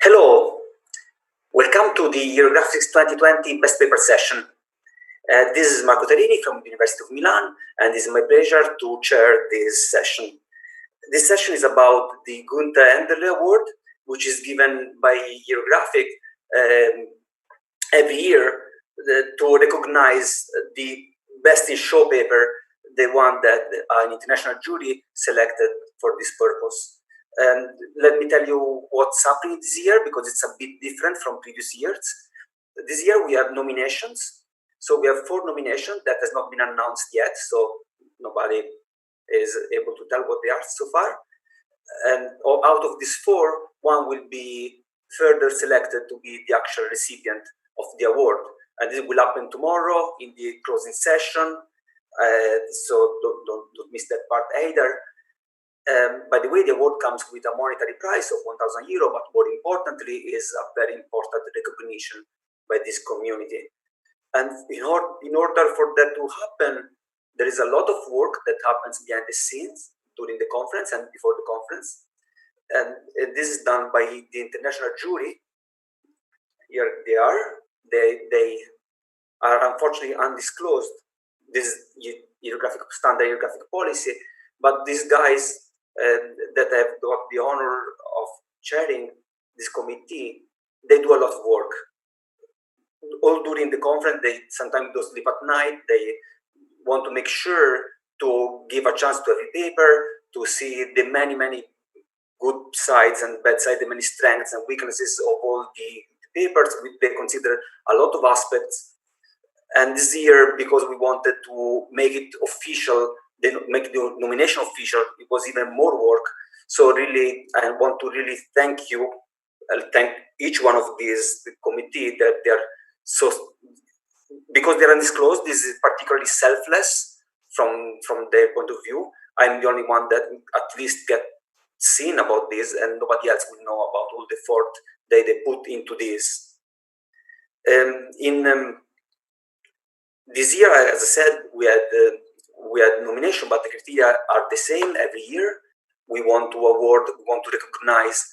Hello, welcome to the Eurographics 2020 Best Paper session. This is Marco Tarini from the University of Milan, and it is my pleasure to chair this session. This session is about the Gunther Enderle Award, which is given by Eurographic every year to recognize the best in show paper, the one that an international jury selected for this purpose. And let me tell you what's happening this year, because it's a bit different from previous years. This year we have nominations. So we have 4 nominations that has not been announced yet. So nobody is able to tell what they are so far. And out of these 4, one will be further selected to be the actual recipient of the award. And this will happen tomorrow in the closing session. So don't miss that part either. By the way, the award comes with a monetary prize of €1,000, but more importantly is a very important recognition by this community. And in order for that to happen, there is a lot of work that happens behind the scenes during the conference and before the conference. And this is done by the international jury. Here they are. They are unfortunately undisclosed. This is standard Eurographic policy, but these guys that have got the honor of chairing this committee, they do a lot of work. All during the conference, they sometimes don't sleep at night. They want to make sure to give a chance to every paper, to see the many good sides and bad sides, the many strengths and weaknesses of all the papers. They consider a lot of aspects. And this year, because we wanted to make it official, make the nomination official, it was even more work. So really, I want to really thank you. I'll thank each one of these committee that they're so, because they're undisclosed, this is particularly selfless from their point of view. I'm the only one that at least get seen about this, and nobody else will know about all the effort that they put into this. This year, as I said, we had nomination, but the criteria are the same every year. We want to recognize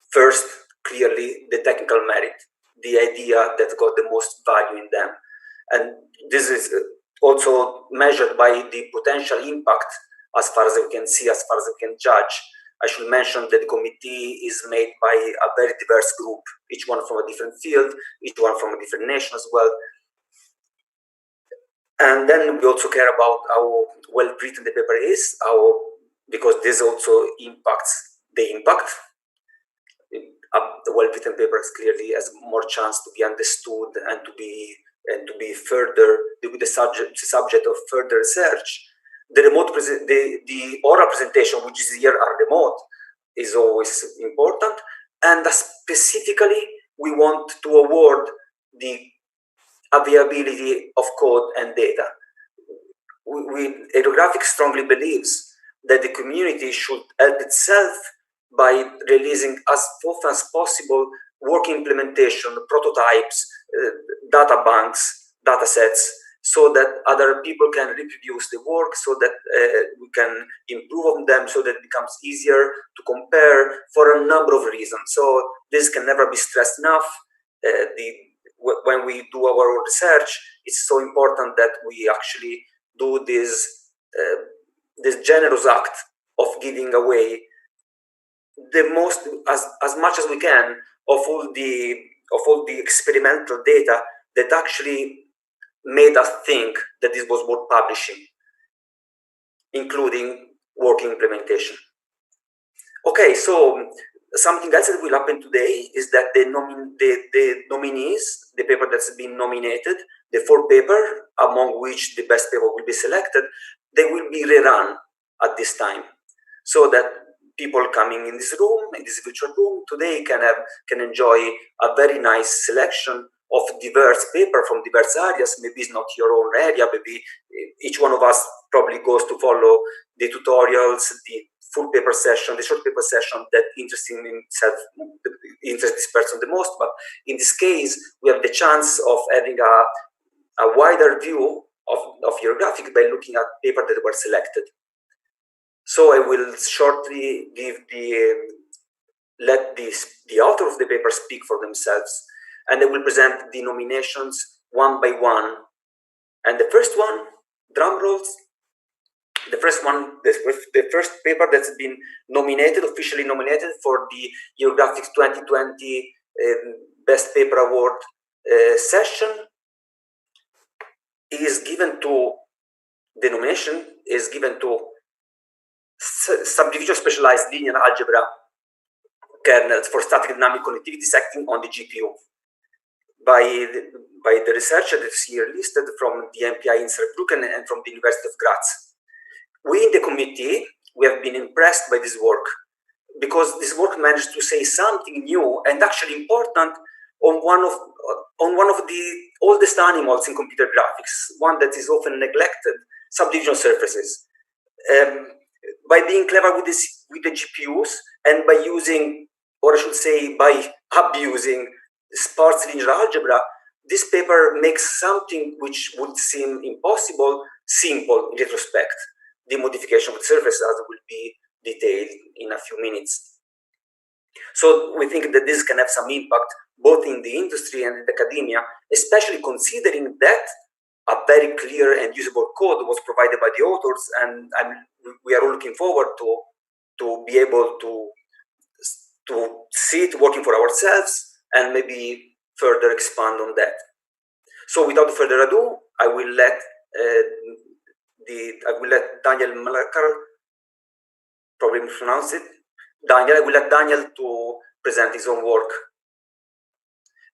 first, clearly, the technical merit, the idea that got the most value in them. And this is also measured by the potential impact as far as we can see, as far as we can judge. I should mention that the committee is made by a very diverse group, each one from a different field, each one from a different nation as well. And then we also care about how well written the paper is, because this also impacts the impact. A well-written paper clearly has more chance to be understood and to be further the subject of further research. The oral presentation, which is here are remote, is always important. And specifically, we want to award the availability of code and data. Eurographics strongly believes that the community should help itself by releasing as often as possible work implementation, prototypes, data banks, data sets, so that other people can reproduce the work, so that we can improve on them, so that it becomes easier to compare for a number of reasons. So this can never be stressed enough. When we do our research, it's so important that we actually do this generous act of giving away the most, as much as we can, of all the experimental data that actually made us think that this was worth publishing, including working implementation. Okay, so something else that will happen today is that the nominees, the paper that's been nominated, the 4 paper, among which the best paper will be selected, they will be rerun at this time, so that people coming in this room, in this virtual room today, can enjoy a very nice selection of diverse paper from diverse areas. Maybe it's not your own area. Maybe each one of us probably goes to follow the tutorials, the full paper session, the short paper session that interests this person the most. But in this case, we have the chance of having a wider view of Eurographic by looking at papers that were selected. So I will shortly give the let the author of the paper speak for themselves, and they will present the nominations one by one. And the first one, drum rolls, the first paper that's been officially nominated for the Eurographics 2020 Best Paper Award session is given to, the nomination is given to Subdivision Specialized Linear Algebra kernels for static dynamic connectivity acting on the GPU by the researcher that's here listed from the MPI in Saarbrücken and from the University of Graz. We in the committee, we have been impressed by this work because this work managed to say something new and actually important on one of the oldest animals in computer graphics, one that is often neglected, subdivision surfaces. By being clever with the GPUs and by using, or I should say, by abusing sparse linear algebra, this paper makes something which would seem impossible simple in retrospect. The modification of the surface, as will be detailed in a few minutes. So we think that this can have some impact both in the industry and in academia, especially considering that a very clear and usable code was provided by the authors, and we are all looking forward to be able to see it working for ourselves and maybe further expand on that. So without further ado, I will let Daniel Malakar, probably pronounce it. I will let Daniel to present his own work.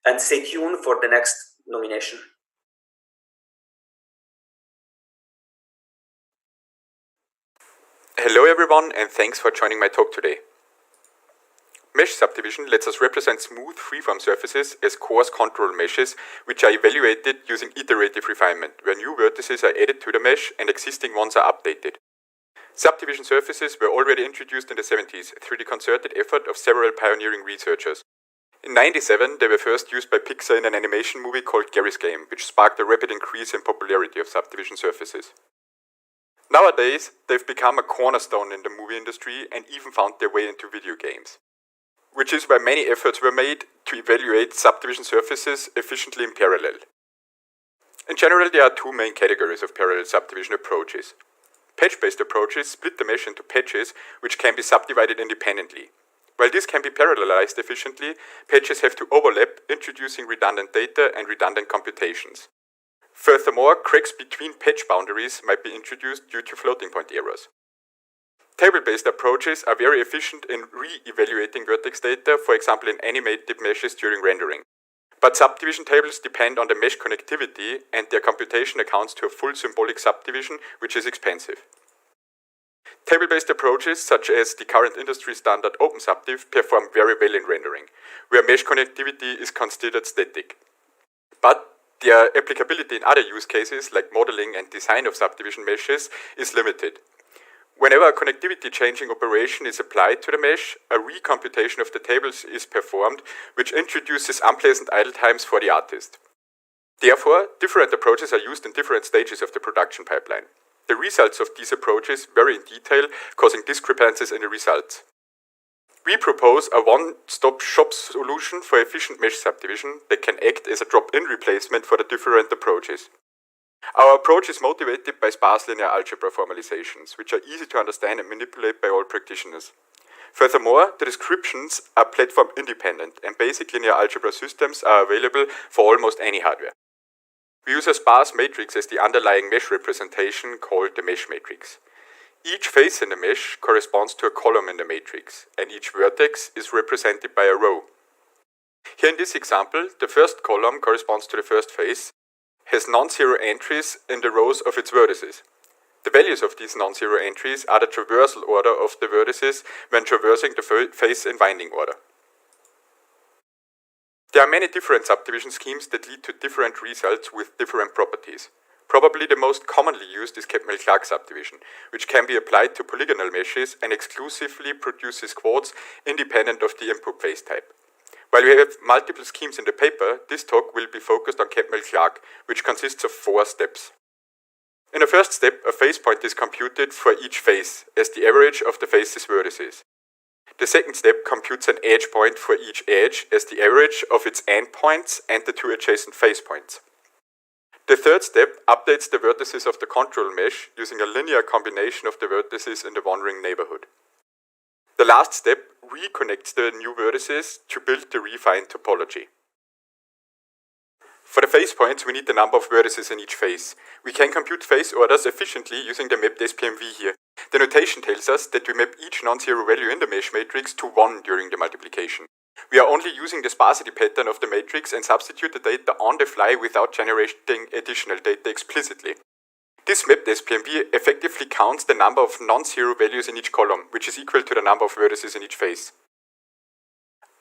And stay tuned for the next nomination. Hello everyone, and thanks for joining my talk today. Mesh subdivision lets us represent smooth freeform surfaces as coarse control meshes, which are evaluated using iterative refinement, where new vertices are added to the mesh and existing ones are updated. Subdivision surfaces were already introduced in the 70s through the concerted effort of several pioneering researchers. In 1997, they were first used by Pixar in an animation movie called Gary's Game, which sparked a rapid increase in popularity of subdivision surfaces. Nowadays, they've become a cornerstone in the movie industry and even found their way into video games, which is why many efforts were made to evaluate subdivision surfaces efficiently in parallel. In general, there are two main categories of parallel subdivision approaches. Patch-based approaches split the mesh into patches which can be subdivided independently. While this can be parallelized efficiently, patches have to overlap, introducing redundant data and redundant computations. Furthermore, cracks between patch boundaries might be introduced due to floating point errors. Table-based approaches are very efficient in re-evaluating vertex data, for example in animated meshes during rendering. But subdivision tables depend on the mesh connectivity, and their computation accounts to a full symbolic subdivision, which is expensive. Table-based approaches, such as the current industry standard OpenSubdiv, perform very well in rendering, where mesh connectivity is considered static. But their applicability in other use cases, like modeling and design of subdivision meshes, is limited. Whenever a connectivity changing operation is applied to the mesh, a recomputation of the tables is performed, which introduces unpleasant idle times for the artist. Therefore, different approaches are used in different stages of the production pipeline. The results of these approaches vary in detail, causing discrepancies in the results. We propose a one-stop shop solution for efficient mesh subdivision that can act as a drop-in replacement for the different approaches. Our approach is motivated by sparse linear algebra formalizations, which are easy to understand and manipulate by all practitioners. Furthermore, the descriptions are platform independent, and basic linear algebra systems are available for almost any hardware. We use a sparse matrix as the underlying mesh representation called the mesh matrix. Each face in the mesh corresponds to a column in the matrix, and each vertex is represented by a row. Here in this example, the first column corresponds to the first face, has non-zero entries in the rows of its vertices. The values of these non-zero entries are the traversal order of the vertices when traversing the face in winding order. There are many different subdivision schemes that lead to different results with different properties. Probably the most commonly used is Catmull-Clark subdivision, which can be applied to polygonal meshes and exclusively produces quads independent of the input face type. While we have multiple schemes in the paper, this talk will be focused on Catmull-Clark, which consists of 4 steps. In the first step, a face point is computed for each face as the average of the face's vertices. The second step computes an edge point for each edge as the average of its endpoints and the two adjacent face points. The third step updates the vertices of the control mesh using a linear combination of the vertices in the one-ring neighborhood. The last step reconnects the new vertices to build the refined topology. For the face points, we need the number of vertices in each face. We can compute face orders efficiently using the mapped SPMV here. The notation tells us that we map each non-zero value in the mesh matrix to 1 during the multiplication. We are only using the sparsity pattern of the matrix and substitute the data on the fly without generating additional data explicitly. This mapped SPMV effectively counts the number of non-zero values in each column, which is equal to the number of vertices in each face.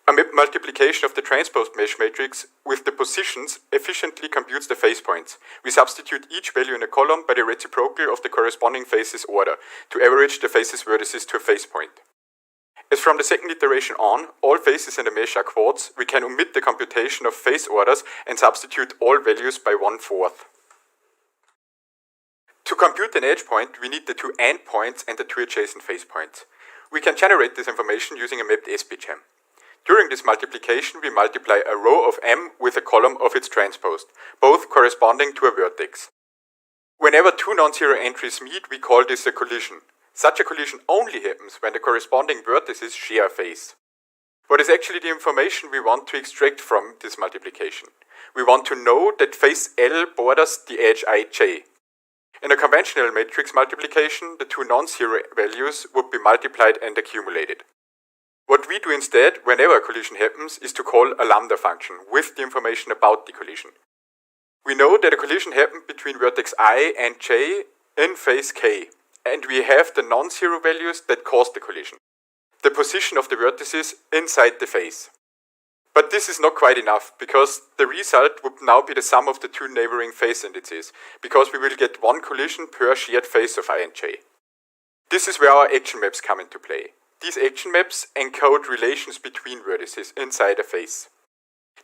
A map multiplication of the transposed mesh matrix with the positions efficiently computes the face points. We substitute each value in a column by the reciprocal of the corresponding face's order to average the face's vertices to a face point. As from the second iteration on, all faces in the mesh are quads, we can omit the computation of face orders and substitute all values by 1/4. To compute an edge point, we need the two endpoints and the two adjacent face points. We can generate this information using a mapped SPGem. During this multiplication, we multiply a row of M with a column of its transposed, both corresponding to a vertex. Whenever two non-zero entries meet, we call this a collision. Such a collision only happens when the corresponding vertices share a face. What is actually the information we want to extract from this multiplication? We want to know that face L borders the edge ij. In a conventional matrix multiplication, the two non-zero values would be multiplied and accumulated. What we do instead, whenever a collision happens, is to call a lambda function with the information about the collision. We know that a collision happened between vertex I and j in face k, and we have the non-zero values that caused the collision, the position of the vertices inside the face. But this is not quite enough, because the result would now be the sum of the two neighboring face indices, because we will get one collision per shared face of I and j. This is where our action maps come into play. These action maps encode relations between vertices inside a face.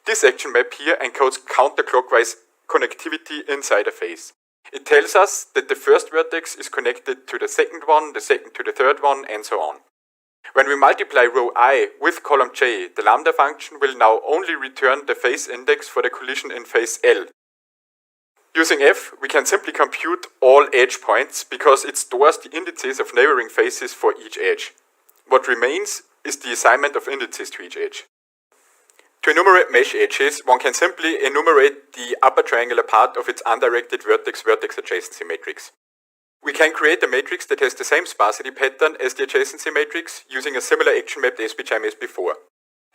This action map here encodes counterclockwise connectivity inside a face. It tells us that the first vertex is connected to the second one, the second to the third one, and so on. When we multiply row I with column j, the lambda function will now only return the face index for the collision in face L. Using f, we can simply compute all edge points because it stores the indices of neighboring faces for each edge. What remains is the assignment of indices to each edge. To enumerate mesh edges, one can simply enumerate the upper triangular part of its undirected vertex-vertex adjacency matrix. We can create a matrix that has the same sparsity pattern as the adjacency matrix using a similar action mapped SPGem as before.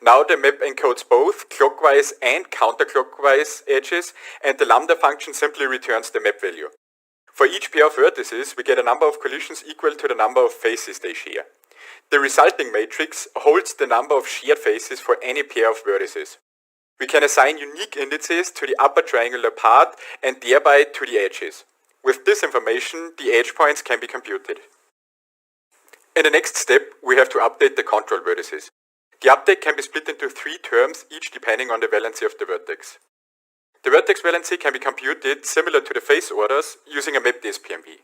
Now the map encodes both clockwise and counterclockwise edges, and the lambda function simply returns the map value. For each pair of vertices, we get a number of collisions equal to the number of faces they share. The resulting matrix holds the number of shared faces for any pair of vertices. We can assign unique indices to the upper triangular part and thereby to the edges. With this information, the edge points can be computed. In the next step, we have to update the control vertices. The update can be split into 3 terms, each depending on the valency of the vertex. The vertex valency can be computed similar to the face orders using a mapped SPMV.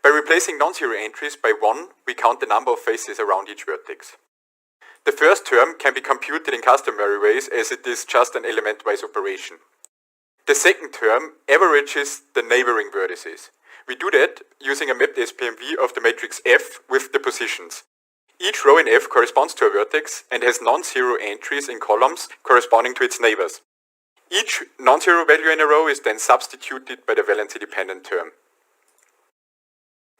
By replacing non-zero entries by 1, we count the number of faces around each vertex. The first term can be computed in customary ways as it is just an element-wise operation. The second term averages the neighboring vertices. We do that using a mapped SPMV of the matrix F with the positions. Each row in F corresponds to a vertex and has non-zero entries in columns corresponding to its neighbors. Each non-zero value in a row is then substituted by the valency-dependent term.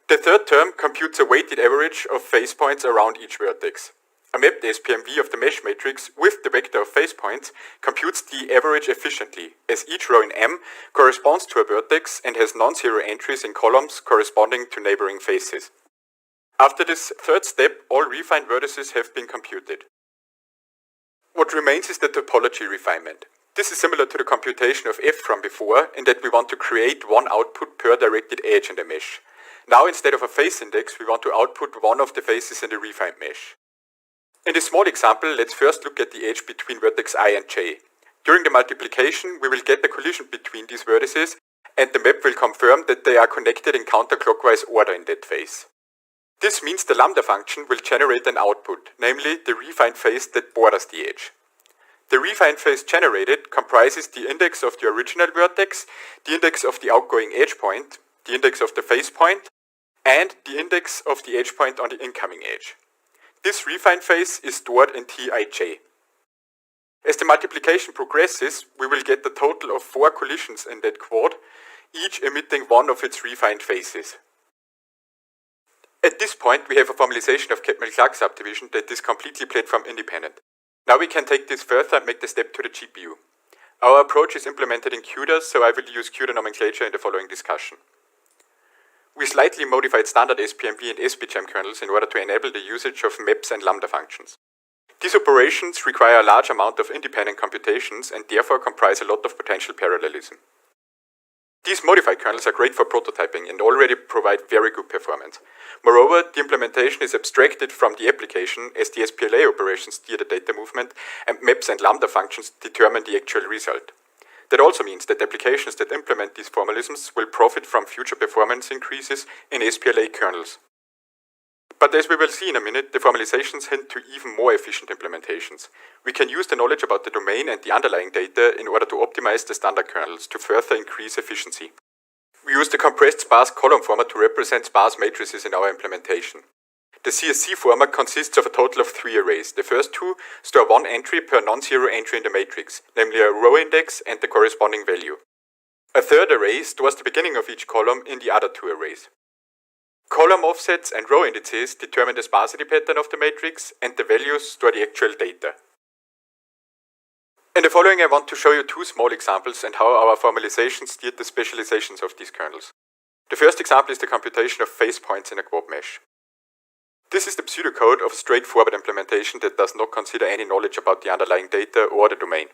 The third term computes a weighted average of face points around each vertex. A mapped SPMV of the mesh matrix with the vector of face points computes the average efficiently, as each row in M corresponds to a vertex and has non-zero entries in columns corresponding to neighboring faces. After this third step, all refined vertices have been computed. What remains is the topology refinement. This is similar to the computation of F from before in that we want to create one output per directed edge in the mesh. Now instead of a face index, we want to output one of the faces in the refined mesh. In this small example, let's first look at the edge between vertex I and j. During the multiplication, we will get a collision between these vertices, and the map will confirm that they are connected in counterclockwise order in that face. This means the lambda function will generate an output, namely the refined face that borders the edge. The refined face generated comprises the index of the original vertex, the index of the outgoing edge point, the index of the face point, and the index of the edge point on the incoming edge. This refined face is stored in Tij. As the multiplication progresses, we will get a total of 4 collisions in that quad, each emitting one of its refined faces. At this point, we have a formalization of Catmull-Clark subdivision that is completely platform independent. Now we can take this further and make the step to the GPU. Our approach is implemented in CUDA, so I will use CUDA nomenclature in the following discussion. We slightly modified standard SPMV and SPGEM kernels in order to enable the usage of maps and lambda functions. These operations require a large amount of independent computations and therefore comprise a lot of potential parallelism. These modified kernels are great for prototyping and already provide very good performance. Moreover, the implementation is abstracted from the application as the SPLA operations steer the data movement and maps and lambda functions determine the actual result. That also means that applications that implement these formalisms will profit from future performance increases in SPLA kernels. But as we will see in a minute, the formalizations hint to even more efficient implementations. We can use the knowledge about the domain and the underlying data in order to optimize the standard kernels to further increase efficiency. We use the compressed sparse column format to represent sparse matrices in our implementation. The CSC format consists of a total of 3 arrays. The first 2 store 1 entry per non-zero entry in the matrix, namely a row index and the corresponding value. A third array stores the beginning of each column in the other 2 arrays. Column offsets and row indices determine the sparsity pattern of the matrix, and the values store the actual data. In the following I want to show you 2 small examples and how our formalization steered the specializations of these kernels. The first example is the computation of face points in a quad mesh. This is the pseudocode of a straightforward implementation that does not consider any knowledge about the underlying data or the domain.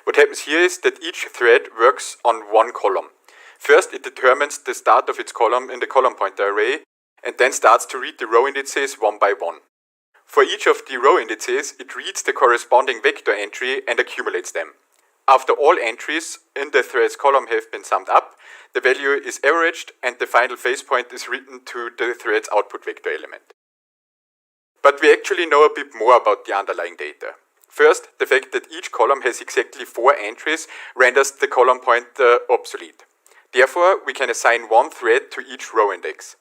What happens here is that each thread works on one column. First, it determines the start of its column in the column pointer array, and then starts to read the row indices one by one. For each of the row indices, it reads the corresponding vector entry and accumulates them. After all entries in the thread's column have been summed up, the value is averaged and the final face point is written to the thread's output vector element. But we actually know a bit more about the underlying data. First, the fact that each column has exactly 4 entries renders the column pointer obsolete. Therefore, we can assign 1 thread to each row index.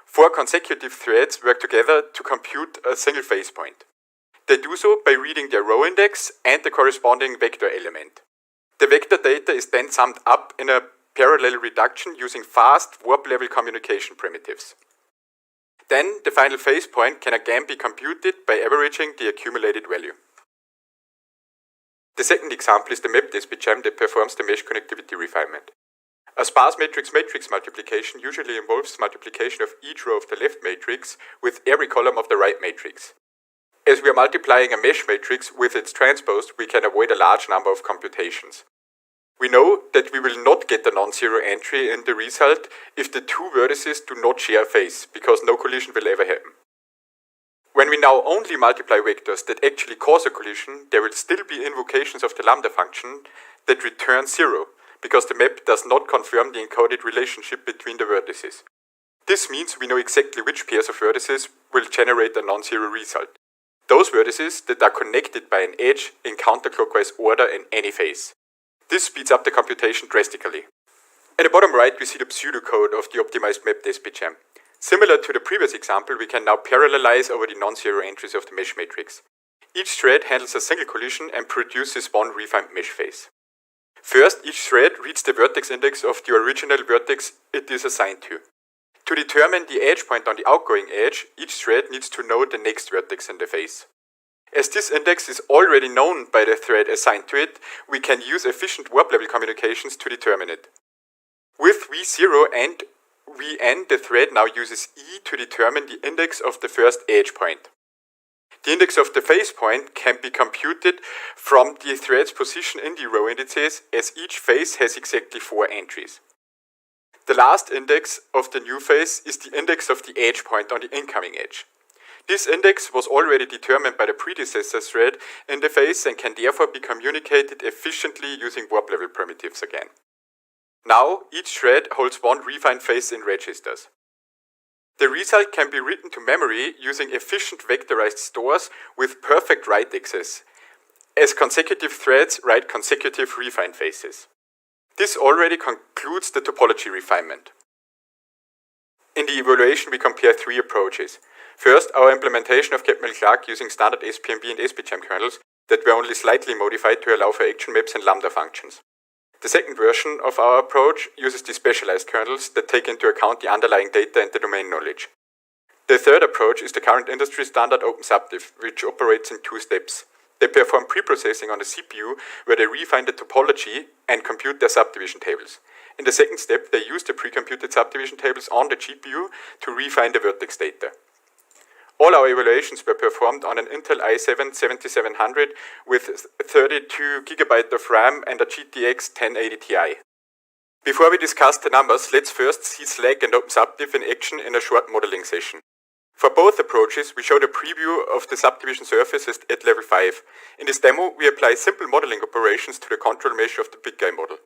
4 consecutive threads work together to compute a single face point. They do so by reading their row index and the corresponding vector element. The vector data is then summed up in a parallel reduction using fast warp-level communication primitives. Then the final face point can again be computed by averaging the accumulated value. The second example is the mapped SPGEM that performs the mesh connectivity refinement. A sparse matrix-matrix multiplication usually involves multiplication of each row of the left matrix with every column of the right matrix. As we are multiplying a mesh matrix with its transpose, we can avoid a large number of computations. We know that we will not get a non-zero entry in the result if the 2 vertices do not share a face, because no collision will ever happen. When we now only multiply vectors that actually cause a collision, there will still be invocations of the lambda function that return 0, because the map does not confirm the encoded relationship between the vertices. This means we know exactly which pairs of vertices will generate a non-zero result. Those vertices that are connected by an edge in counterclockwise order in any phase. This speeds up the computation drastically. At the bottom right we see the pseudocode of the optimized mapped SPGEM. Similar to the previous example, we can now parallelize over the non-zero entries of the mesh matrix. Each thread handles a single collision and produces 1 refined mesh face. First, each thread reads the vertex index of the original vertex it is assigned to. To determine the edge point on the outgoing edge, each thread needs to know the next vertex in the face. As this index is already known by the thread assigned to it, we can use efficient warp-level communications to determine it. With V0 and Vn, the thread now uses E to determine the index of the first edge point. The index of the face point can be computed from the thread's position in the row indices, as each face has exactly 4 entries. The last index of the new face is the index of the edge point on the incoming edge. This index was already determined by the predecessor thread in the face and can therefore be communicated efficiently using warp-level primitives again. Now, each thread holds 1 refined face in registers. The result can be written to memory using efficient vectorized stores with perfect write access, as consecutive threads write consecutive refine phases. This already concludes the topology refinement. In the evaluation, we compare three approaches. First, our implementation of Catmull-Clark using standard SPMB and SPGem kernels that were only slightly modified to allow for action maps and lambda functions. The second version of our approach uses the specialized kernels that take into account the underlying data and the domain knowledge. The third approach is the current industry standard OpenSubdiv, which operates in two steps. They perform pre-processing on the CPU, where they refine the topology and compute their subdivision tables. In the second step, they use the pre-computed subdivision tables on the GPU to refine the vertex data. All our evaluations were performed on an Intel i7-7700 with 32 GB of RAM and a GTX 1080 Ti. Before we discuss the numbers, let's first see SLAC and OpenSubdiv in action in a short modeling session. For both approaches, we showed a preview of the subdivision surfaces at level 5. In this demo, we apply simple modeling operations to the control mesh of the big guy model.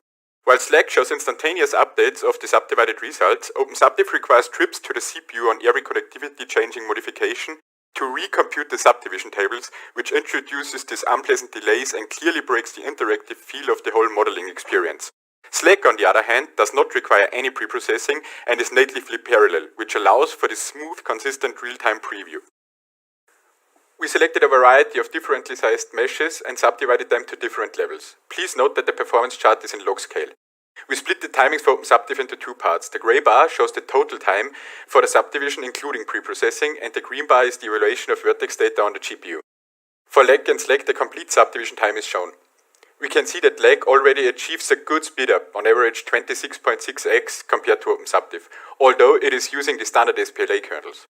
While SLAC shows instantaneous updates of the subdivided results, OpenSubdiv requires trips to the CPU on every connectivity changing modification to recompute the subdivision tables, which introduces these unpleasant delays and clearly breaks the interactive feel of the whole modeling experience. SLAC, on the other hand, does not require any preprocessing and is natively parallel, which allows for this smooth, consistent real-time preview. We selected a variety of differently sized meshes and subdivided them to different levels. Please note that the performance chart is in log scale. We split the timings for OpenSubdiv into two parts. The grey bar shows the total time for the subdivision including preprocessing, and the green bar is the evaluation of vertex data on the GPU. For LAC and SLAC, the complete subdivision time is shown. We can see that LAC already achieves a good speedup, on average 26.6x compared to OpenSubdiv, although it is using the standard SPLA kernels.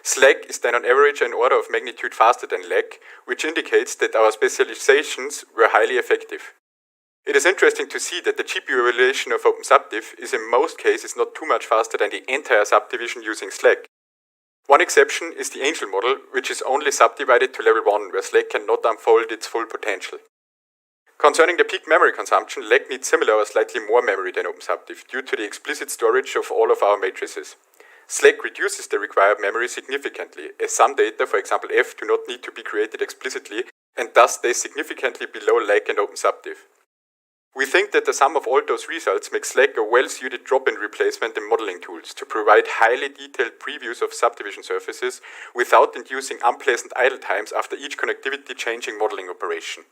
SLAC is then on average an order of magnitude faster than LAC, which indicates that our specializations were highly effective. It is interesting to see that the GPU evaluation of OpenSubdiv is in most cases not too much faster than the entire subdivision using SLAC. One exception is the Angel model, which is only subdivided to level 1, where SLAC cannot unfold its full potential. Concerning the peak memory consumption, LAC needs similar or slightly more memory than OpenSubdiv due to the explicit storage of all of our matrices. SLAC reduces the required memory significantly, as some data, for example F, do not need to be created explicitly and thus stay significantly below LAC and OpenSubdiv. We think that the sum of all those results makes SLAC a well-suited drop-in replacement in modeling tools to provide highly detailed previews of subdivision surfaces without inducing unpleasant idle times after each connectivity-changing modeling operation.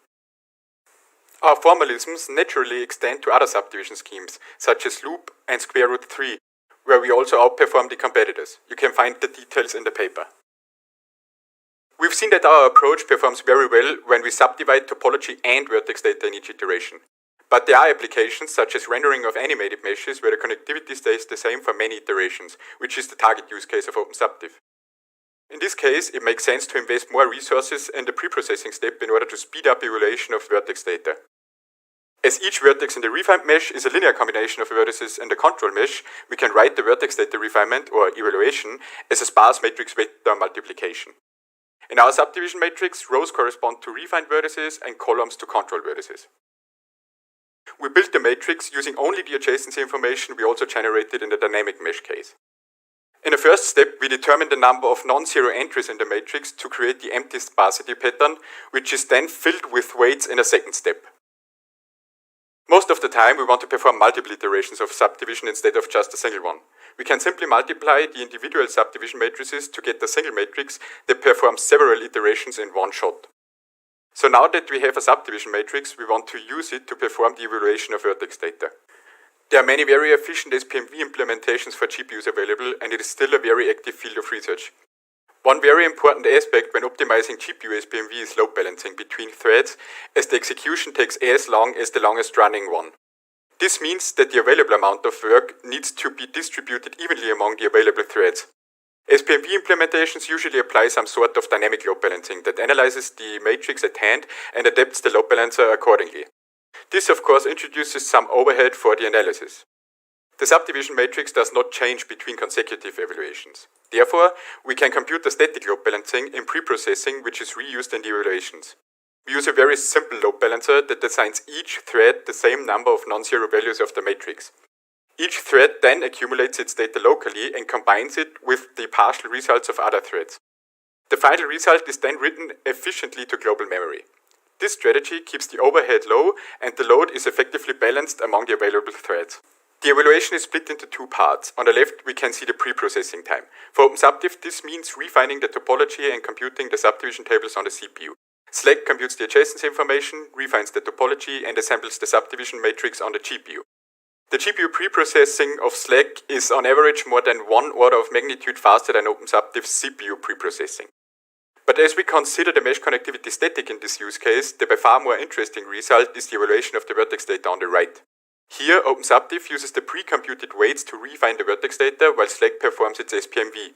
Our formalisms naturally extend to other subdivision schemes, such as loop and square root 3, where we also outperform the competitors. You can find the details in the paper. We've seen that our approach performs very well when we subdivide topology and vertex data in each iteration. But there are applications such as rendering of animated meshes where the connectivity stays the same for many iterations, which is the target use case of OpenSubdiv. In this case, it makes sense to invest more resources in the preprocessing step in order to speed up evaluation of vertex data. As each vertex in the refined mesh is a linear combination of vertices in the control mesh, we can write the vertex data refinement or evaluation as a sparse matrix vector multiplication. In our subdivision matrix, rows correspond to refined vertices and columns to control vertices. We built the matrix using only the adjacency information we also generated in the dynamic mesh case. In the first step, we determined the number of non-zero entries in the matrix to create the empty sparsity pattern, which is then filled with weights in a second step. Most of the time, we want to perform multiple iterations of subdivision instead of just a single one. We can simply multiply the individual subdivision matrices to get a single matrix that performs several iterations in one shot. So now that we have a subdivision matrix, we want to use it to perform the evaluation of vertex data. There are many very efficient SPMV implementations for GPUs available, and it is still a very active field of research. One very important aspect when optimizing GPU SPMV is load balancing between threads, as the execution takes as long as the longest running one. This means that the available amount of work needs to be distributed evenly among the available threads. SPMV implementations usually apply some sort of dynamic load balancing that analyzes the matrix at hand and adapts the load balancer accordingly. This of course introduces some overhead for the analysis. The subdivision matrix does not change between consecutive evaluations. Therefore, we can compute the static load balancing in preprocessing, which is reused in the evaluations. We use a very simple load balancer that assigns each thread the same number of non-zero values of the matrix. Each thread then accumulates its data locally and combines it with the partial results of other threads. The final result is then written efficiently to global memory. This strategy keeps the overhead low and the load is effectively balanced among the available threads. The evaluation is split into two parts. On the left, we can see the pre-processing time. For OpenSubdiv, this means refining the topology and computing the subdivision tables on the CPU. SLAC computes the adjacency information, refines the topology, and assembles the subdivision matrix on the GPU. The GPU pre-processing of SLAC is on average more than 1 order of magnitude faster than OpenSubdiv's CPU pre-processing. But as we consider the mesh connectivity static in this use case, the by far more interesting result is the evaluation of the vertex data on the right. Here, OpenSubdiv uses the pre-computed weights to refine the vertex data, while SLAC performs its SPMV.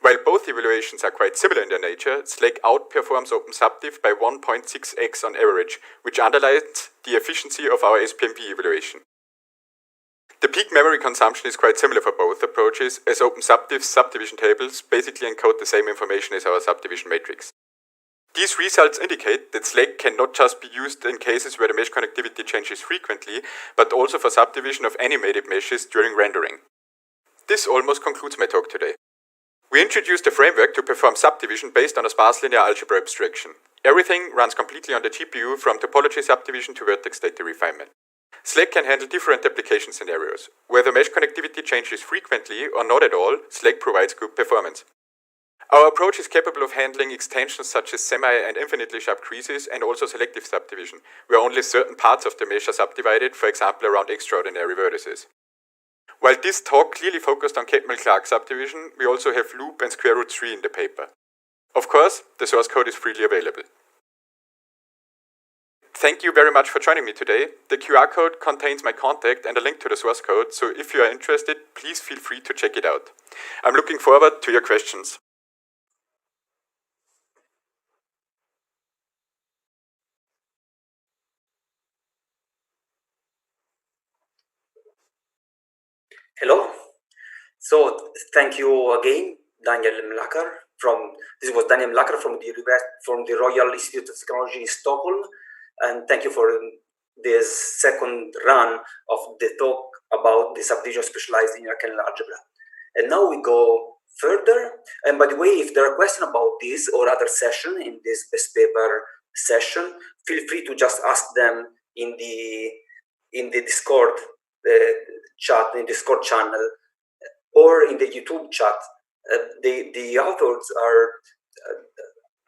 While both evaluations are quite similar in their nature, SLAC outperforms OpenSubdiv by 1.6x on average, which underlines the efficiency of our SPMV evaluation. The peak memory consumption is quite similar for both approaches, as OpenSubdiv's subdivision tables basically encode the same information as our subdivision matrix. These results indicate that SLAC can not just be used in cases where the mesh connectivity changes frequently, but also for subdivision of animated meshes during rendering. This almost concludes my talk today. We introduced a framework to perform subdivision based on a sparse linear algebra abstraction. Everything runs completely on the GPU, from topology subdivision to vertex data refinement. SLAC can handle different application scenarios. Whether mesh connectivity changes frequently or not at all, SLAC provides good performance. Our approach is capable of handling extensions such as semi- and infinitely sharp creases and also selective subdivision, where only certain parts of the mesh are subdivided, for example around extraordinary vertices. While this talk clearly focused on Catmull-Clark subdivision, we also have loop and square root 3 in the paper. Of course, the source code is freely available. Thank you very much for joining me today. The QR code contains my contact and a link to the source code, so if you are interested, please feel free to check it out. I'm looking forward to your questions. Hello. So thank you again, Daniel Mlaker. This was Daniel Mlaker from the Royal Institute of Technology in Stockholm, and thank you for this second run of the talk about the subdivision specialized linear kernel algebra. And now we go further. And by the way, if there are questions about this or other session in this best paper session, feel free to just ask them in the Discord chat, in the Discord channel, or in the YouTube chat. The authors are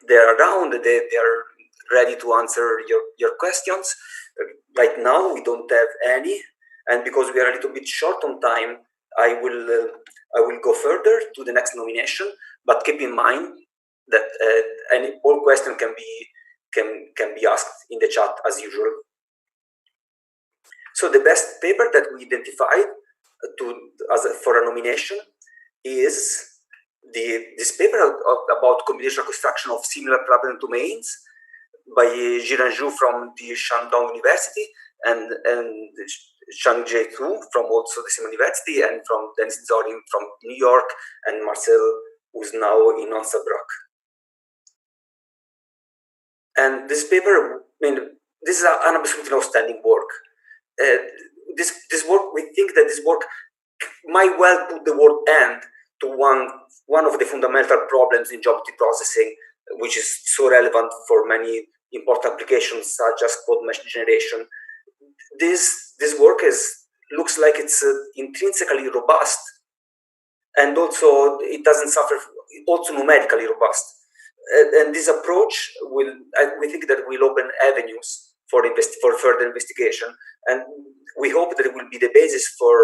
they're around. They are ready to answer your questions. Right now, we don't have any, and because we are a little bit short on time, I will go further to the next nomination. But keep in mind that all questions can be asked in the chat as usual. So the best paper that we identified for a nomination is this paper about combinatorial construction of similar problem domains by Jiranju from the Shandong University and Shang Jie-Tu from also the same university, and from Dennis Zorin from New York, and Marcel, who's now in Onsabrück. And this paper, this is an absolutely outstanding work. This work, we think that this work might well put the word end to one of the fundamental problems in geometry processing, which is so relevant for many important applications such as code mesh generation. This work looks like it's intrinsically robust, and also it doesn't suffer, also numerically robust. And this approach we think that will open avenues for further investigation, and we hope that it will be the basis for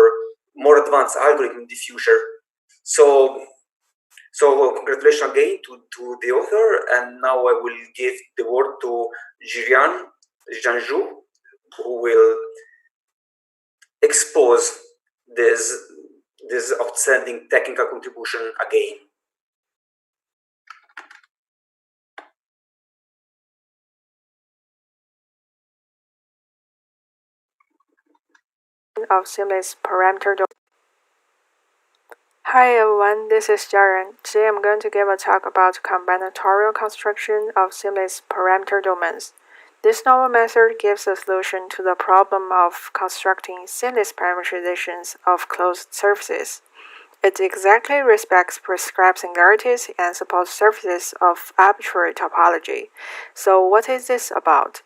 more advanced algorithm in the future. So congratulations again to the author, and now I will give the word to Jiranju, who will expose this outstanding technical contribution again. Of seamless parameter domain. Hi everyone, this is Jaren. Today I'm going to give a talk about combinatorial construction of seamless parameter domains. This novel method gives a solution to the problem of constructing seamless parametrizations of closed surfaces. It exactly respects prescribed singularities and supports surfaces of arbitrary topology. So what is this about?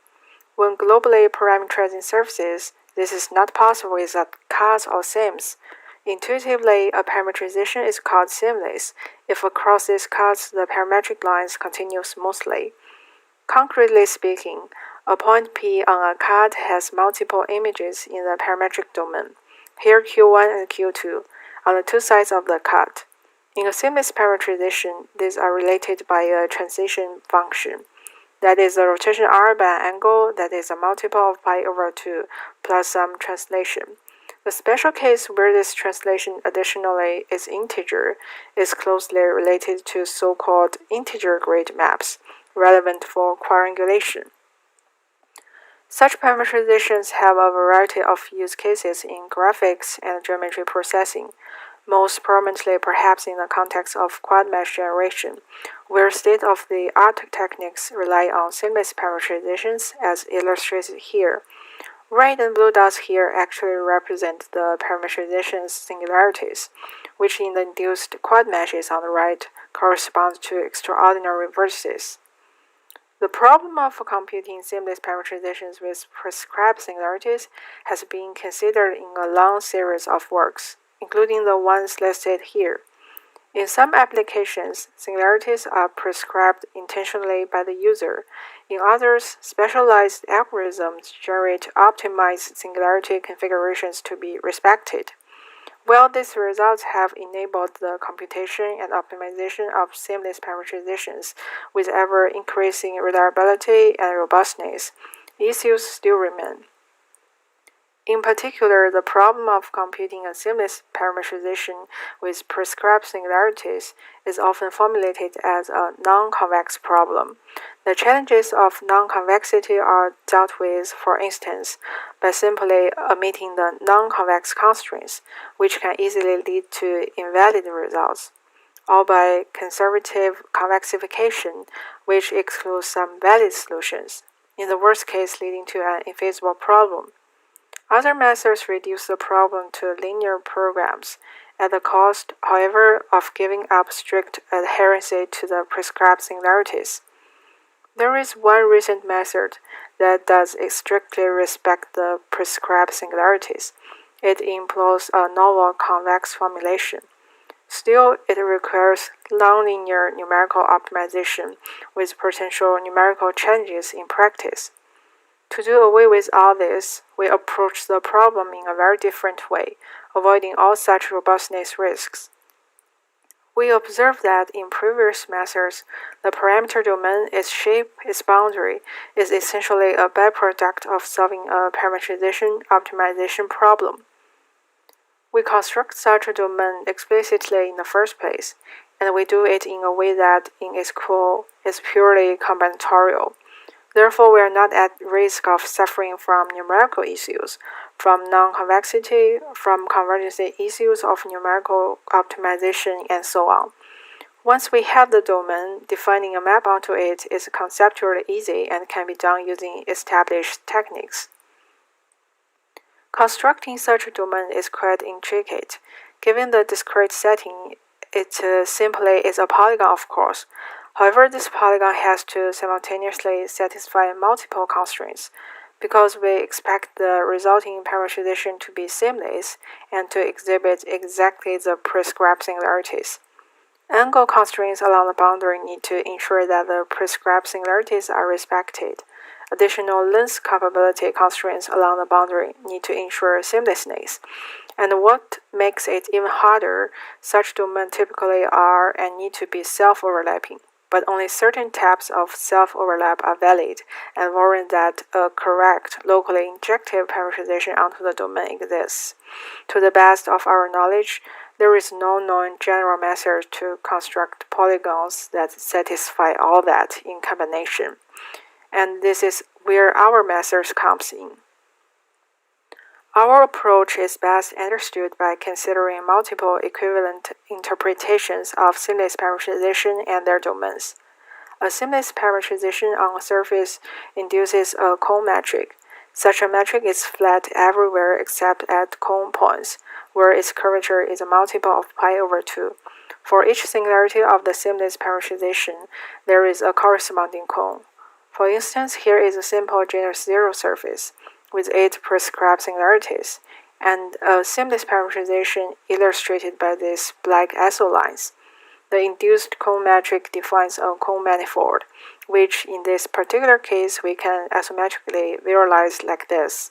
When globally parametrizing surfaces, this is not possible without cuts or seams. Intuitively, a parametrization is called seamless if across these cuts the parametric lines continue smoothly. Concretely speaking, a point P on a cut has multiple images in the parametric domain, here Q1 and Q2, on the two sides of the cut. In a seamless parametrization, these are related by a transition function. That is a rotation r by an angle that is a multiple of pi over 2 plus some translation. The special case where this translation additionally is integer is closely related to so-called integer grid maps, relevant for quadrangulation. Such parametrizations have a variety of use cases in graphics and geometry processing, most prominently perhaps in the context of quad mesh generation, where state-of-the-art techniques rely on seamless parametrizations as illustrated here. Red and blue dots here actually represent the parametrization's singularities, which in the induced quad meshes on the right correspond to extraordinary vertices. The problem of computing seamless parametrizations with prescribed singularities has been considered in a long series of works, including the ones listed here. In some applications, singularities are prescribed intentionally by the user. In others, specialized algorithms generate optimized singularity configurations to be respected. While these results have enabled the computation and optimization of seamless parametrizations with ever-increasing reliability and robustness, issues still remain. In particular, the problem of computing a seamless parametrization with prescribed singularities is often formulated as a non-convex problem. The challenges of non-convexity are dealt with, for instance, by simply omitting the non-convex constraints, which can easily lead to invalid results, or by conservative convexification, which excludes some valid solutions, in the worst case leading to an infeasible problem. Other methods reduce the problem to linear programs, at the cost, however, of giving up strict adherence to the prescribed singularities. There is one recent method that does strictly respect the prescribed singularities. It employs a novel convex formulation. Still, it requires nonlinear numerical optimization with potential numerical challenges in practice. To do away with all this, we approach the problem in a very different way, avoiding all such robustness risks. We observe that in previous methods, the parameter domain, its shape, its boundary, is essentially a byproduct of solving a parametrization optimization problem. We construct such a domain explicitly in the first place, and we do it in a way that, in its core, is purely combinatorial. Therefore, we are not at risk of suffering from numerical issues, from non-convexity, from convergence issues of numerical optimization, and so on. Once we have the domain, defining a map onto it is conceptually easy and can be done using established techniques. Constructing such a domain is quite intricate. Given the discrete setting, it simply is a polygon, of course. However, this polygon has to simultaneously satisfy multiple constraints, because we expect the resulting parametrization to be seamless and to exhibit exactly the prescribed singularities. Angle constraints along the boundary need to ensure that the prescribed singularities are respected. Additional length compatibility constraints along the boundary need to ensure seamlessness. And what makes it even harder, such domains typically are and need to be self-overlapping. But only certain types of self-overlap are valid and warrant that a correct, locally injective parametrization onto the domain exists. To the best of our knowledge, there is no known general method to construct polygons that satisfy all that in combination. And this is where our method comes in. Our approach is best understood by considering multiple equivalent interpretations of seamless parametrization and their domains. A seamless parametrization on a surface induces a cone metric. Such a metric is flat everywhere except at cone points, where its curvature is a multiple of pi over 2. For each singularity of the seamless parametrization, there is a corresponding cone. For instance, here is a simple genus 0 surface with 8 prescribed singularities, and a seamless parametrization illustrated by these black SO lines. The induced cone metric defines a cone manifold, which in this particular case we can isometrically visualize like this.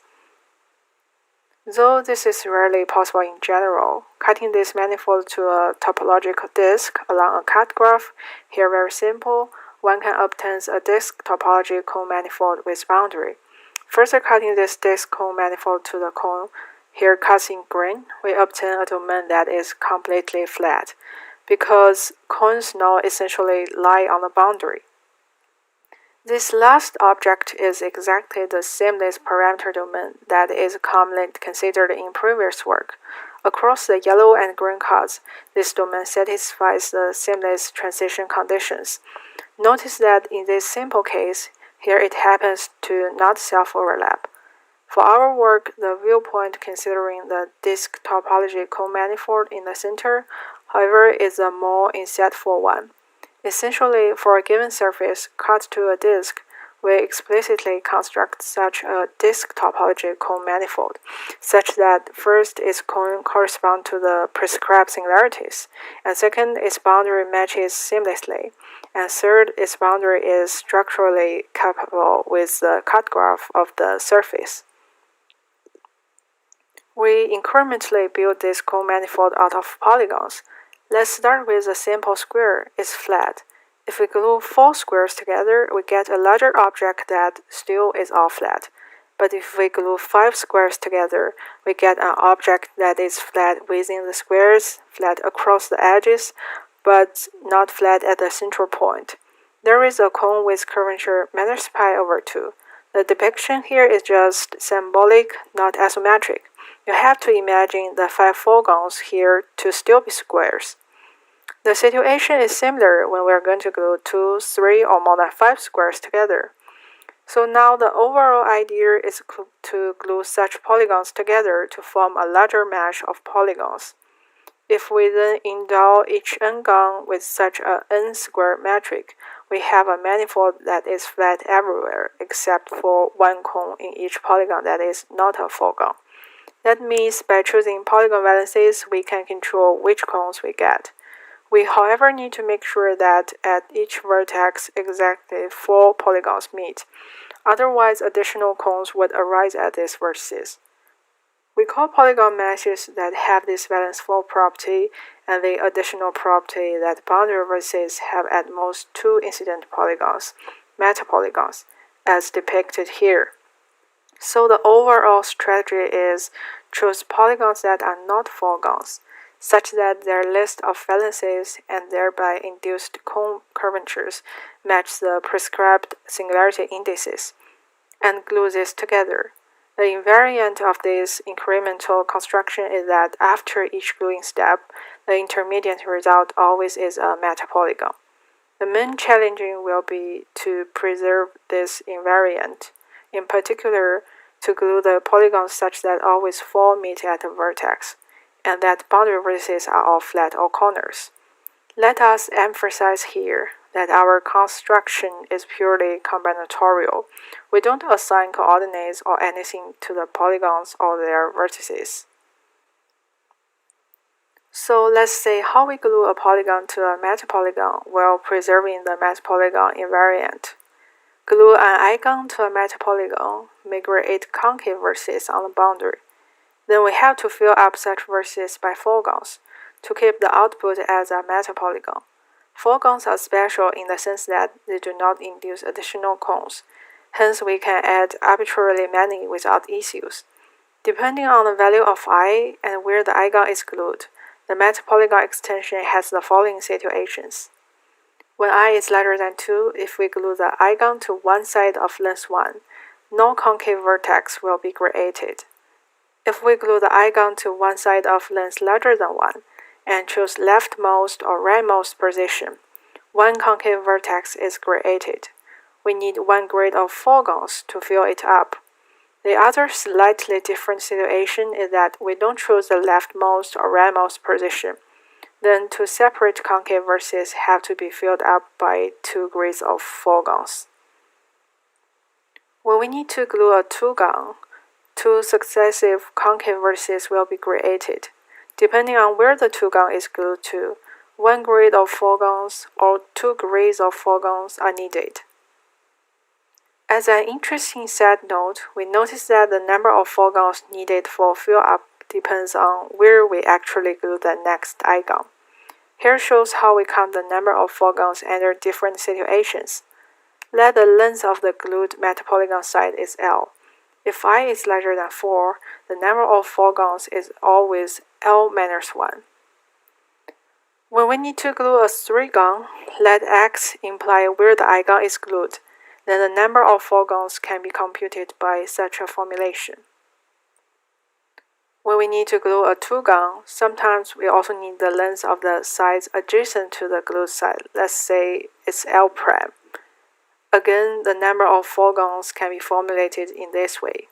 Though this is rarely possible in general, cutting this manifold to a topological disk along a cut graph, here very simple, one can obtain a disk topology cone manifold with boundary. Further cutting this disk cone manifold to the cone, here cut in green, we obtain a domain that is completely flat, because cones now essentially lie on the boundary. This last object is exactly the seamless parameter domain that is commonly considered in previous work. Across the yellow and green cuts, this domain satisfies the seamless transition conditions. Notice that in this simple case, here it happens to not self-overlap. For our work, the viewpoint considering the disk topology cone manifold in the center, however, is a more insightful one. Essentially, for a given surface cut to a disk, we explicitly construct such a disk topology cone manifold, such that first its cone corresponds to the prescribed singularities, and second, its boundary matches seamlessly, and third, its boundary is structurally coupled with the cut graph of the surface. We incrementally build this cone manifold out of polygons. Let's start with a simple square. It's flat. If we glue 4 squares together, we get a larger object that still is all flat. But if we glue 5 squares together, we get an object that is flat within the squares, flat across the edges, but not flat at the central point. There is a cone with curvature minus pi over 2. The depiction here is just symbolic, not isometric. You have to imagine the 5 foregons here to still be squares. The situation is similar when we are going to glue 2, 3, or more than 5 squares together. So now the overall idea is to glue such polygons together to form a larger mesh of polygons. If we then endow each n-gon with such a n-square metric, we have a manifold that is flat everywhere except for one cone in each polygon that is not a foregon. That means by choosing polygon valences, we can control which cones we get. We, however, need to make sure that at each vertex exactly 4 polygons meet. Otherwise, additional cones would arise at these vertices. We call polygon meshes that have this valence 4 property and the additional property that boundary vertices have at most 2 incident polygons, metapolygons, as depicted here. So the overall strategy is choose polygons that are not foregons, such that their list of valences and thereby induced cone curvatures match the prescribed singularity indices, and glue this together. The invariant of this incremental construction is that after each gluing step, the intermediate result always is a metapolygon. The main challenging will be to preserve this invariant, in particular, to glue the polygons such that always 4 meet at the vertex, and that boundary vertices are all flat or corners. Let us emphasize here that our construction is purely combinatorial. We don't assign coordinates or anything to the polygons or their vertices. So let's see how we glue a polygon to a metapolygon while preserving the metapolygon invariant. Glue an eigen to a metapolygon, may create concave vertices on the boundary. Then we have to fill up such vertices by foregons to keep the output as a metapolygon. Foregons are special in the sense that they do not induce additional cones. Hence, we can add arbitrarily many without issues. Depending on the value of I and where the eigen is glued, the Metapolygon extension has the following situations. When I is larger than 2, if we glue the eigen to one side of length 1, no concave vertex will be created. If we glue the eigen to one side of length larger than 1, and choose leftmost or rightmost position, one concave vertex is created. We need one grid of polygons to fill it up. The other slightly different situation is that we don't choose the leftmost or rightmost position. Then two separate concave vertices have to be filled up by two grids of polygons. When we need to glue a two-gun, two successive concave vertices will be created. Depending on where the two-gun is glued to, one grid of polygons or two grids of polygons are needed. As an interesting side note, we notice that the number of polygons needed for fill-up depends on where we actually glue the next icon. Here shows how we count the number of polygons under different situations. Let the length of the glued metapolygon side is L. If I is larger than 4, the number of polygons is always L minus 1. When we need to glue a 3-gun, let X imply where the icon is glued. Then the number of polygons can be computed by such a formulation. When we need to glue a 2-gun, sometimes we also need the length of the sides adjacent to the glued side. Let's say it's L prime. Again, the number of polygons can be formulated in this way.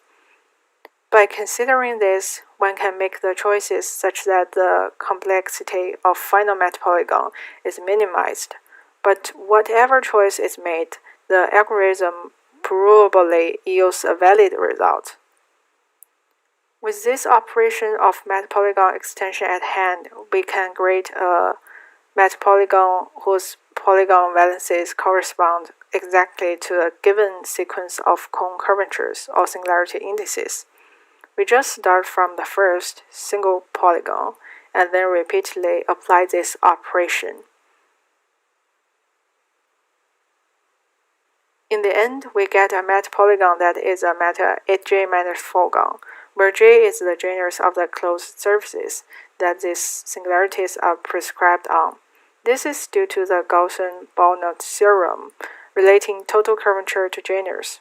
By considering this, one can make the choices such that the complexity of final metapolygon is minimized. But whatever choice is made, the algorithm probably yields a valid result. With this operation of Metapolygon Extension at hand, we can create a metapolygon whose polygon valences correspond exactly to a given sequence of cone curvatures or singularity indices. We just start from the first single polygon and then repeatedly apply this operation. In the end, we get a metapolygon that is a meta 8j minus polygon, where j is the genus of the closed surfaces that these singularities are prescribed on. This is due to the Gaussian-Bonnet theorem relating total curvature to genus.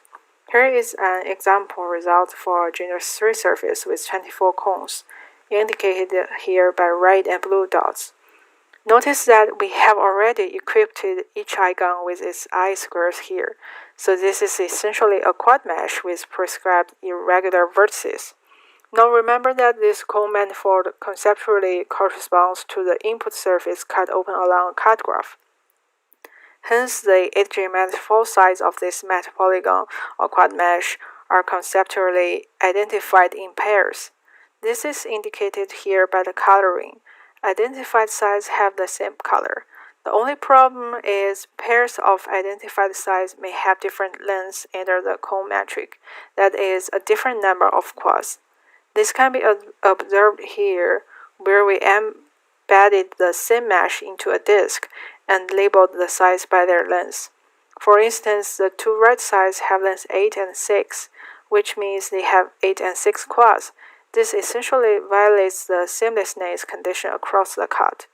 Here is an example result for a genus 3 surface with 24 cones, indicated here by red and blue dots. Notice that we have already equipped each icon with its I-squares here, so this is essentially a quad mesh with prescribed irregular vertices. Now remember that this cone manifold conceptually corresponds to the input surface cut open along a cut graph. Hence, the 8j manifold sides of this metapolygon or quad mesh are conceptually identified in pairs. This is indicated here by the coloring. Identified sides have the same color. The only problem is pairs of identified sides may have different lengths under the cone metric, that is, a different number of quads. This can be observed here, where we embedded the same mesh into a disk and labeled the sides by their lengths. For instance, the two right sides have lengths 8 and 6, which means they have 8 and 6 quads. This essentially violates the seamlessness condition across the cut.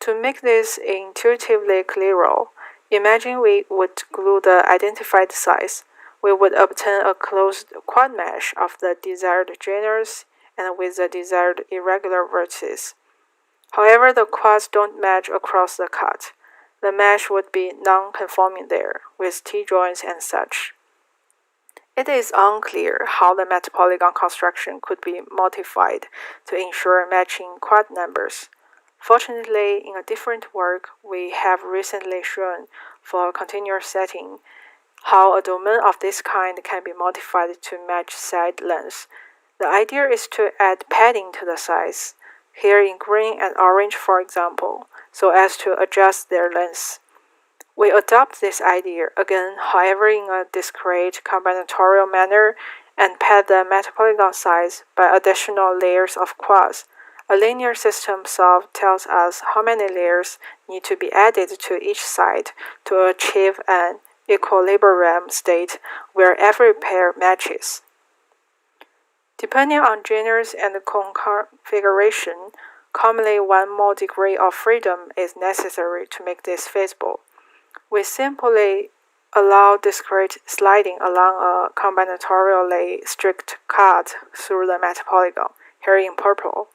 To make this intuitively clearer, imagine we would glue the identified size. We would obtain a closed quad mesh of the desired genus and with the desired irregular vertices. However, the quads don't match across the cut. The mesh would be non-conforming there, with T-joints and such. It is unclear how the metapolygon construction could be modified to ensure matching quad numbers. Fortunately, in a different work, we have recently shown for a continuous setting how a domain of this kind can be modified to match side lengths. The idea is to add padding to the sides, here in green and orange for example, so as to adjust their lengths. We adopt this idea again, however, in a discrete combinatorial manner and pad the metapolygon size by additional layers of quads. A linear system solve tells us how many layers need to be added to each side to achieve an equilibrium state where every pair matches. Depending on genus and cone configuration, commonly one more degree of freedom is necessary to make this feasible. We simply allow discrete sliding along a combinatorially strict cut through the metapolygon, here in purple.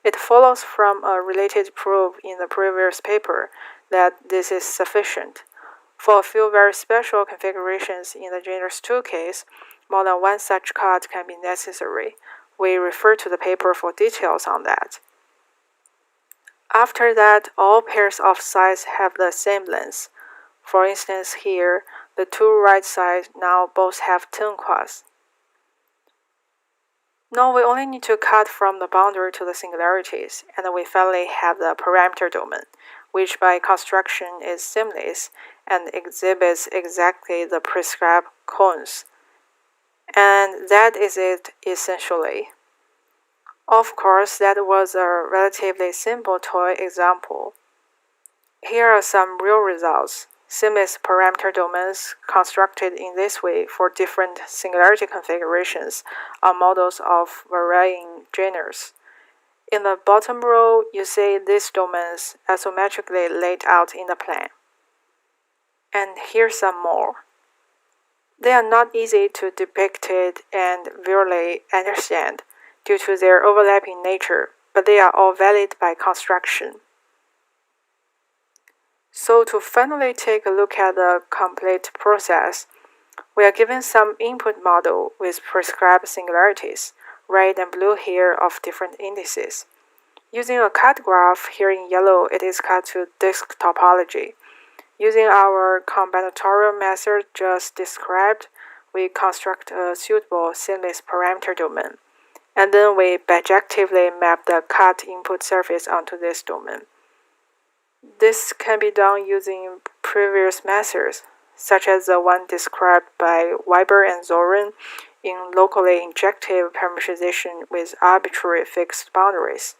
It follows from a related proof in the previous paper that this is sufficient. For a few very special configurations in the genus 2 case, more than one such cut can be necessary. We refer to the paper for details on that. After that, all pairs of sides have the same length. For instance, here, the two right sides now both have 10 quads. Now we only need to cut from the boundary to the singularities, and we finally have the parameter domain, which by construction is seamless and exhibits exactly the prescribed cones. And that is it essentially. Of course, that was a relatively simple toy example. Here are some real results. Seamless parameter domains constructed in this way for different singularity configurations are models of varying genres. In the bottom row, you see these domains isometrically laid out in the plane. And here's some more. They are not easy to depict and visually understand due to their overlapping nature, but they are all valid by construction. So to finally take a look at the complete process, we are given some input model with prescribed singularities, red and blue here of different indices. Using a cut graph, here in yellow it is cut to disk topology. Using our combinatorial method just described, we construct a suitable seamless parameter domain, and then we bijectively map the cut input surface onto this domain. This can be done using previous methods, such as the one described by Weber and Zorin in locally injective parametrization with arbitrary fixed boundaries,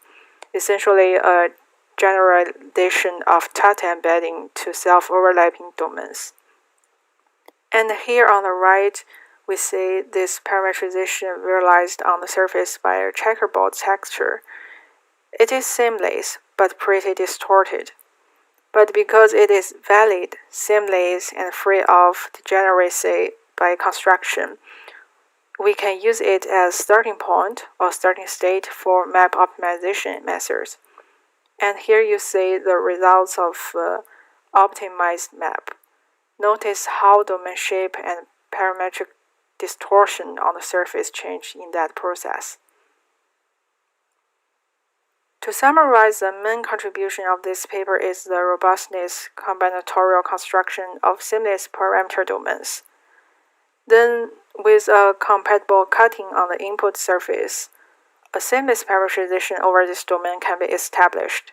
essentially a generalization of Tata embedding to self-overlapping domains. And here on the right, we see this parametrization realized on the surface by a checkerboard texture. It is seamless, but pretty distorted. But because it is valid, seamless, and free of degeneracy by construction, we can use it as starting point or starting state for map optimization methods. And here you see the results of optimized map. Notice how domain shape and parametric distortion on the surface change in that process. To summarize, the main contribution of this paper is the robustness combinatorial construction of seamless parameter domains. Then, with a compatible cutting on the input surface, a seamless parametrization over this domain can be established.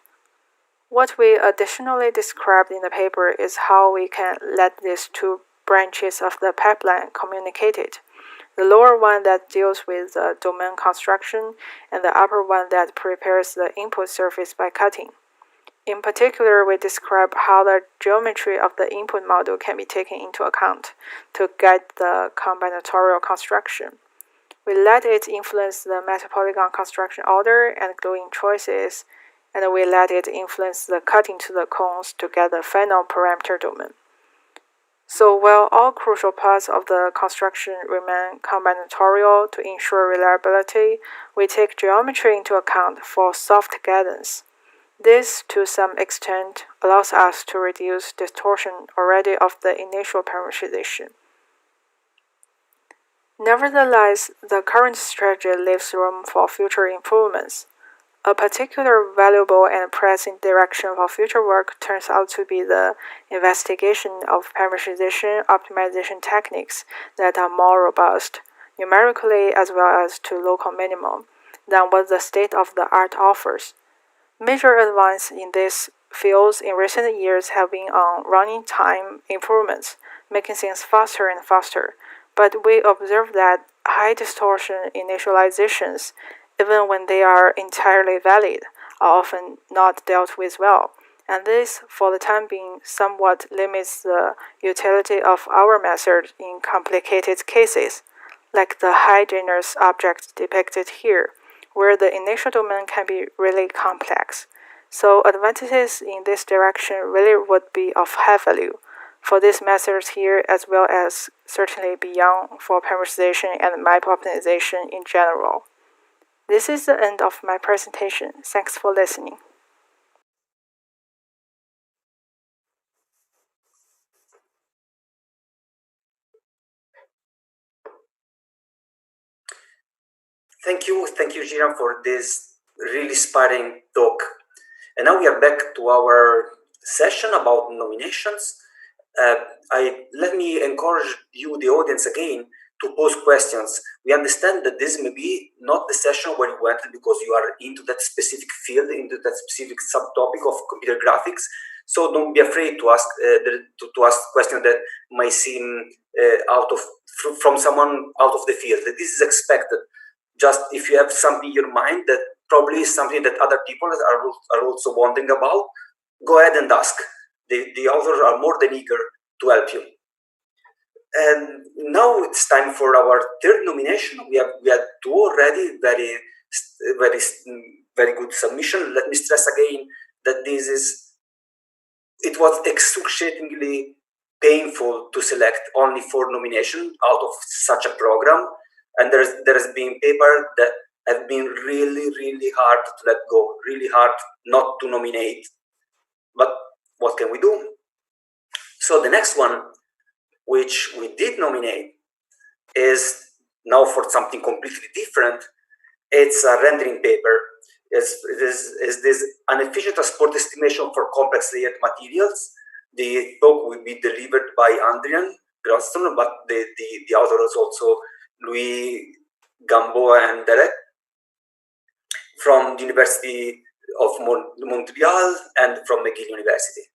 What we additionally described in the paper is how we can let these two branches of the pipeline communicate. The lower one that deals with the domain construction, and the upper one that prepares the input surface by cutting. In particular, we describe how the geometry of the input model can be taken into account to guide the combinatorial construction. We let it influence the Metapolygon construction order and gluing choices, and we let it influence the cutting to the cones to get the final parameter domain. So while all crucial parts of the construction remain combinatorial to ensure reliability, we take geometry into account for soft guidance. This, to some extent, allows us to reduce distortion already of the initial parametrization. Nevertheless, the current strategy leaves room for future improvements. A particular valuable and pressing direction for future work turns out to be the investigation of parametrization optimization techniques that are more robust, numerically as well as to local minimum, than what the state-of-the-art offers. Major advances in these fields in recent years have been on running time improvements, making things faster and faster, but we observe that high distortion initializations, even when they are entirely valid, are often not dealt with well, and this, for the time being, somewhat limits the utility of our method in complicated cases, like the high genus object depicted here, where the initial domain can be really complex. So advantages in this direction really would be of high value for these methods here, as well as certainly beyond for parameterization and map optimization in general. This is the end of my presentation. Thanks for listening. Thank you, Jiran, for this really inspiring talk. And now we are back to our session about nominations. Let me encourage you, the audience, again, to pose questions. We understand that this may be not the session where you went because you are into that specific field, into that specific subtopic of computer graphics. So don't be afraid to ask questions that might seem from someone out of the field. This is expected. Just if you have something in your mind that probably is something that other people are also wondering about, go ahead and ask. The authors are more than eager to help you. And now it's time for our third nomination. We had two already, very good submission. Let me stress again that it was excruciatingly painful to select only 4 nominations out of such a program. And there has been paper that have been really, really hard to let go, really hard not to nominate. But what can we do? So the next one, which we did nominate, is now for something completely different. It's a rendering paper. It is this inefficient transport estimation for complex layered materials. The talk will be delivered by Adrian Groston, but the author is also Louis Gamboa and Derek from the University of Montreal and from McGill University.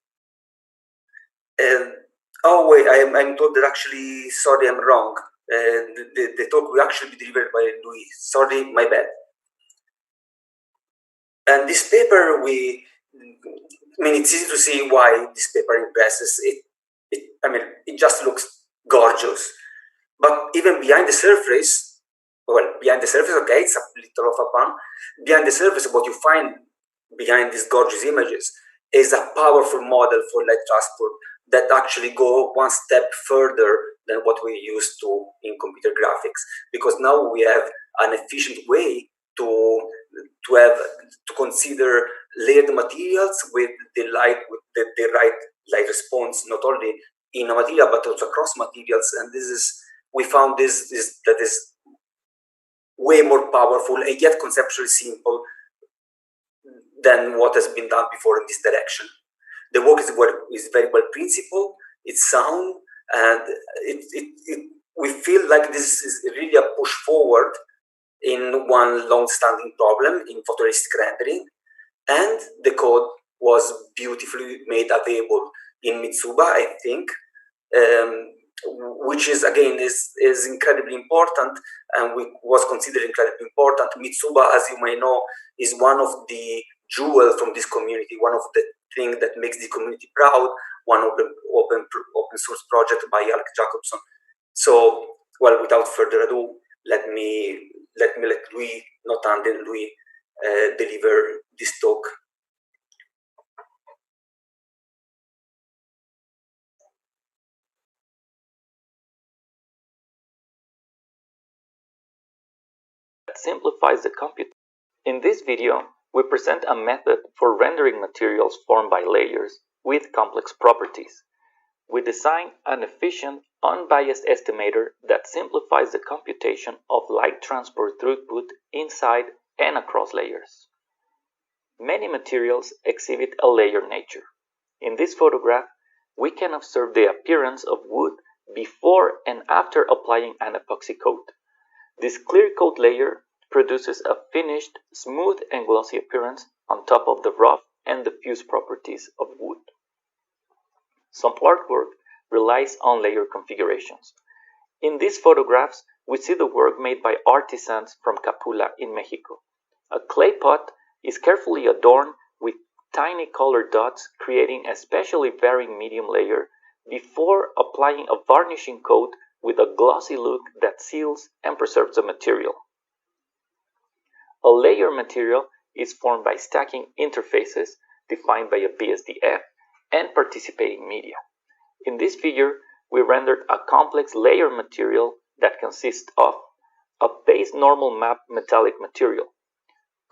Oh wait, I'm told that actually, sorry, I'm wrong. The talk will actually be delivered by Louis. Sorry, my bad. And this paper, it's easy to see why this paper impresses. It just looks gorgeous. But even behind the surface, okay, it's a little of a pun. Behind the surface, what you find behind these gorgeous images is a powerful model for light transport that actually go one step further than what we used to in computer graphics, because now we have an efficient way to consider layered materials with the right light response, not only in a material but also across materials. And we found this that is way more powerful and yet conceptually simple than what has been done before in this direction. The work is very well principled, it's sound, and we feel like this is really a push forward in one long-standing problem in photorealistic rendering. And the code was beautifully made available in Mitsuba, I think, which is again is incredibly important, and was considered incredibly important. Mitsuba, as you may know, is one of the jewels from this community, one of the things that makes the community proud, one of the open source project by Alec Jacobson. So, well, without further ado, let me let Louis, not Anden, Louis, deliver this talk. That simplifies the compute. In this video, we present a method for rendering materials formed by layers with complex properties. We design an efficient, unbiased estimator that simplifies the computation of light transport throughput inside and across layers. Many materials exhibit a layer nature. In this photograph, we can observe the appearance of wood before and after applying an epoxy coat. This clear coat layer produces a finished, smooth and glossy appearance on top of the rough and diffuse properties of wood. Some artwork relies on layer configurations. In these photographs, we see the work made by artisans from Capula in Mexico. A clay pot is carefully adorned with tiny colored dots, creating a specially varying medium layer before applying a varnishing coat with a glossy look that seals and preserves the material. A layer material is formed by stacking interfaces defined by a BSDF and participating media. In this figure, we rendered a complex layer material that consists of a base normal map metallic material,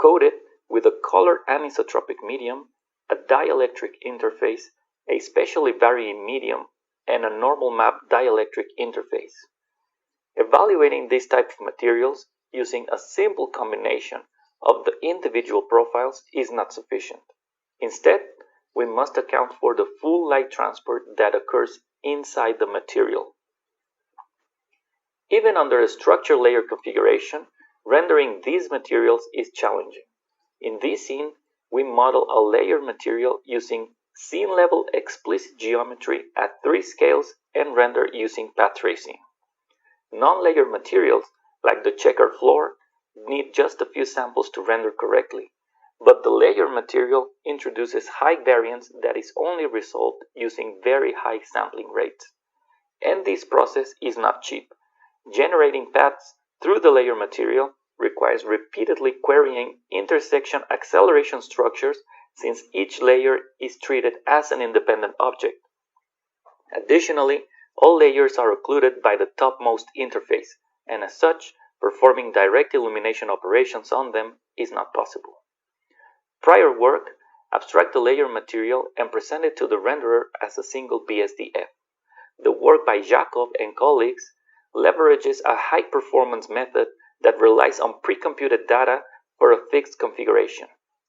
coated with a color anisotropic medium, a dielectric interface, a specially varying medium, and a normal map dielectric interface. Evaluating this type of materials using a simple combination of the individual profiles is not sufficient. Instead, we must account for the full light transport that occurs inside the material. Even under a structure layer configuration, rendering these materials is challenging. In this scene, we model a layer material using scene-level explicit geometry at 3 scales and render using path tracing. Non-layer materials, like the checker floor, need just a few samples to render correctly, but the layer material introduces high variance that is only resolved using very high sampling rates. And this process is not cheap. Generating paths through the layer material requires repeatedly querying intersection acceleration structures since each layer is treated as an independent object. Additionally, all layers are occluded by the topmost interface, and as such, performing direct illumination operations on them is not possible. Prior work abstract the layer material and present it to the renderer as a single BSDF. The work by Jacob and colleagues leverages a high-performance method that relies on pre-computed data for a fixed configuration.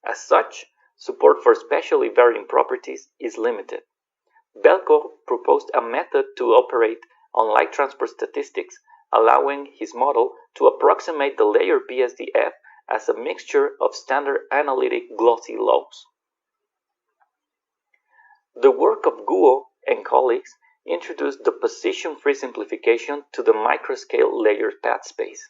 As such, support for spatially varying properties is limited. Belko proposed a method to operate on light transport statistics, allowing his model to approximate the layer BSDF as a mixture of standard analytic glossy lobes. The work of Guo and colleagues introduced the position-free simplification to the microscale layer path space.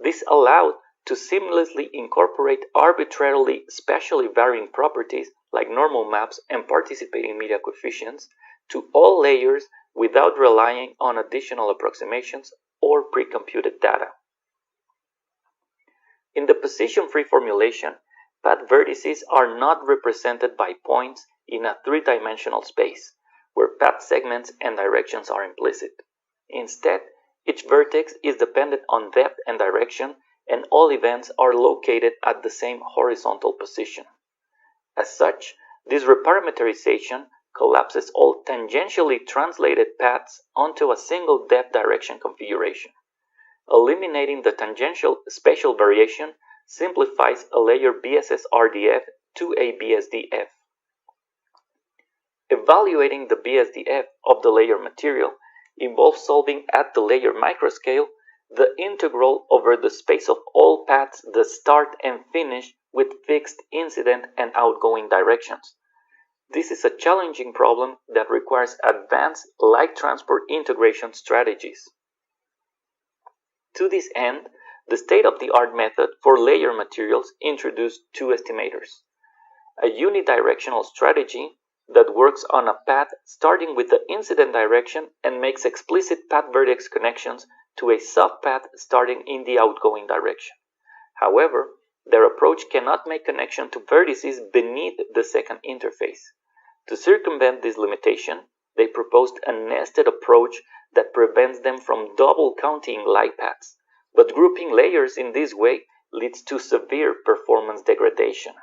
This allowed to seamlessly incorporate arbitrarily spatially varying properties like normal maps and participating media coefficients to all layers without relying on additional approximations or pre-computed data. In the position-free formulation, path vertices are not represented by points in a 3-dimensional space, where path segments and directions are implicit. Instead, each vertex is dependent on depth and direction, and all events are located at the same horizontal position. As such, this reparametrization collapses all tangentially translated paths onto a single depth direction configuration. Eliminating the tangential spatial variation simplifies a layer BSS RDF to a BSDF. Evaluating the BSDF of the layer material involves solving at the layer microscale the integral over the space of all paths that start and finish with fixed incident and outgoing directions. This is a challenging problem that requires advanced light transport integration strategies. To this end, the state-of-the-art method for layer materials introduced 2 estimators: a unidirectional strategy that works on a path starting with the incident direction and makes explicit path-vertex connections to a subpath starting in the outgoing direction. However, their approach cannot make connection to vertices beneath the second interface. To circumvent this limitation, they proposed a nested approach that prevents them from double counting light paths, but grouping layers in this way leads to severe performance degradation.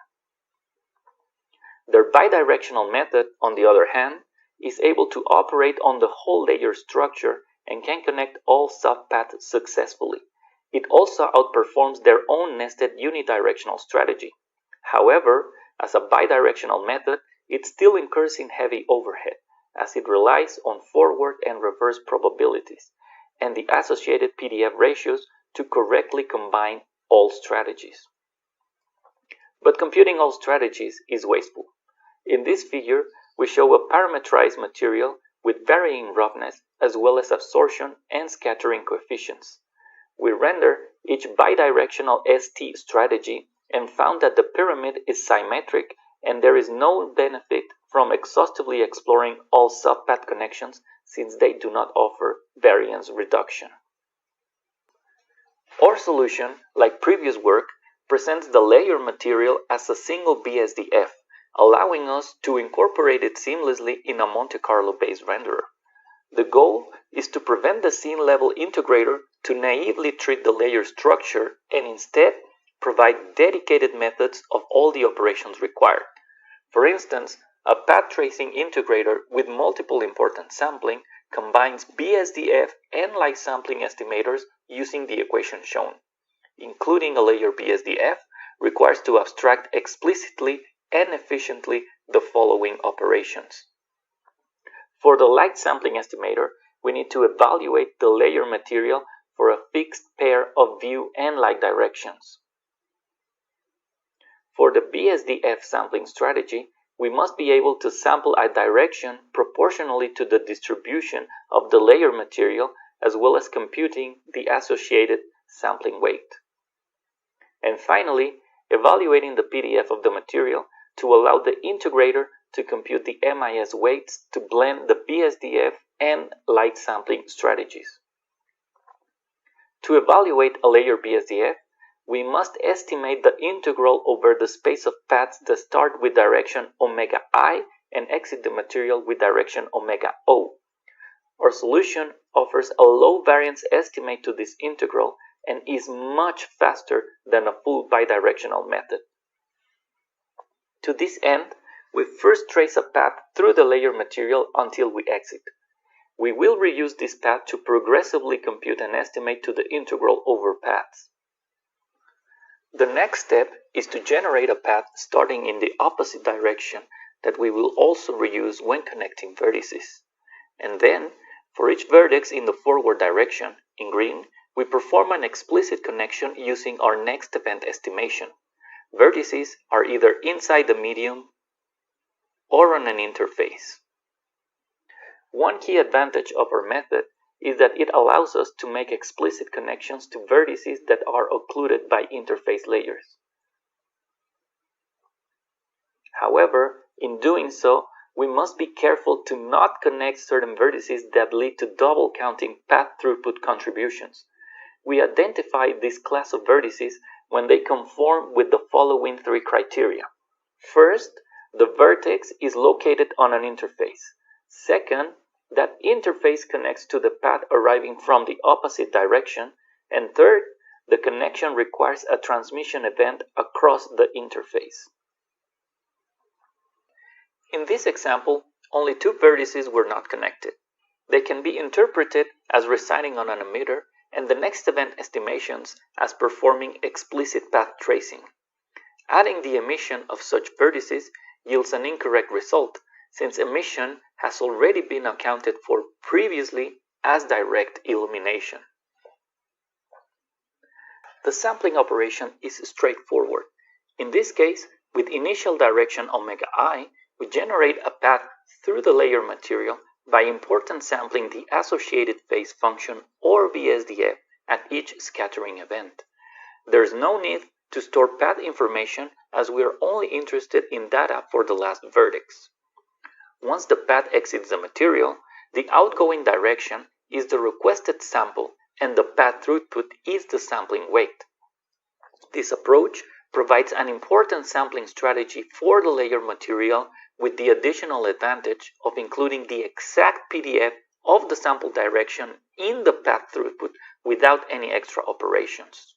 Their bidirectional method, on the other hand, is able to operate on the whole layer structure and can connect all subpaths successfully. It also outperforms their own nested unidirectional strategy. However, as a bidirectional method, it still incurs in heavy overhead, as it relies on forward and reverse probabilities, and the associated PDF ratios to correctly combine all strategies. But computing all strategies is wasteful. In this figure, we show a parametrized material with varying roughness as well as absorption and scattering coefficients. We render each bidirectional ST strategy and found that the pyramid is symmetric and there is no benefit from exhaustively exploring all subpath connections since they do not offer variance reduction. Our solution, like previous work, presents the layer material as a single BSDF, allowing us to incorporate it seamlessly in a Monte Carlo-based renderer. The goal is to prevent the scene-level integrator to naively treat the layer structure and instead provide dedicated methods of all the operations required. For instance, a path tracing integrator with multiple importance sampling combines BSDF and light sampling estimators using the equation shown. including a layer BSDF, requires to abstract explicitly and efficiently the following operations. For the light sampling estimator, we need to evaluate the layer material for a fixed pair of view and light directions. For the BSDF sampling strategy, we must be able to sample a direction proportionally to the distribution of the layer material, as well as computing the associated sampling weight. And finally, evaluating the PDF of the material to allow the integrator to compute the MIS weights to blend the BSDF and light sampling strategies. To evaluate a layer BSDF, we must estimate the integral over the space of paths that start with direction omega I and exit the material with direction omega O. Our solution offers a low variance estimate to this integral and is much faster than a full bidirectional method. To this end, we first trace a path through the layer material until we exit. We will reuse this path to progressively compute an estimate to the integral over paths. The next step is to generate a path starting in the opposite direction that we will also reuse when connecting vertices. And then, for each vertex in the forward direction, in green, we perform an explicit connection using our next event estimation. Vertices are either inside the medium or on an interface. One key advantage of our method is that it allows us to make explicit connections to vertices that are occluded by interface layers. However, in doing so, we must be careful to not connect certain vertices that lead to double counting path throughput contributions. We identify this class of vertices when they conform with the following three criteria. First, the vertex is located on an interface. Second, that interface connects to the path arriving from the opposite direction. And third, the connection requires a transmission event across the interface. In this example, only two vertices were not connected. They can be interpreted as residing on an emitter and the next event estimations as performing explicit path tracing. Adding the emission of such vertices yields an incorrect result, since emission has already been accounted for previously as direct illumination. The sampling operation is straightforward. In this case, with initial direction omega I, we generate a path through the layer material by importance sampling the associated phase function or BSDF at each scattering event. There is no need to store path information as we are only interested in data for the last vertex. Once the path exits the material, the outgoing direction is the requested sample and the path throughput is the sampling weight. This approach provides an important sampling strategy for the layer material with the additional advantage of including the exact PDF of the sample direction in the path throughput without any extra operations.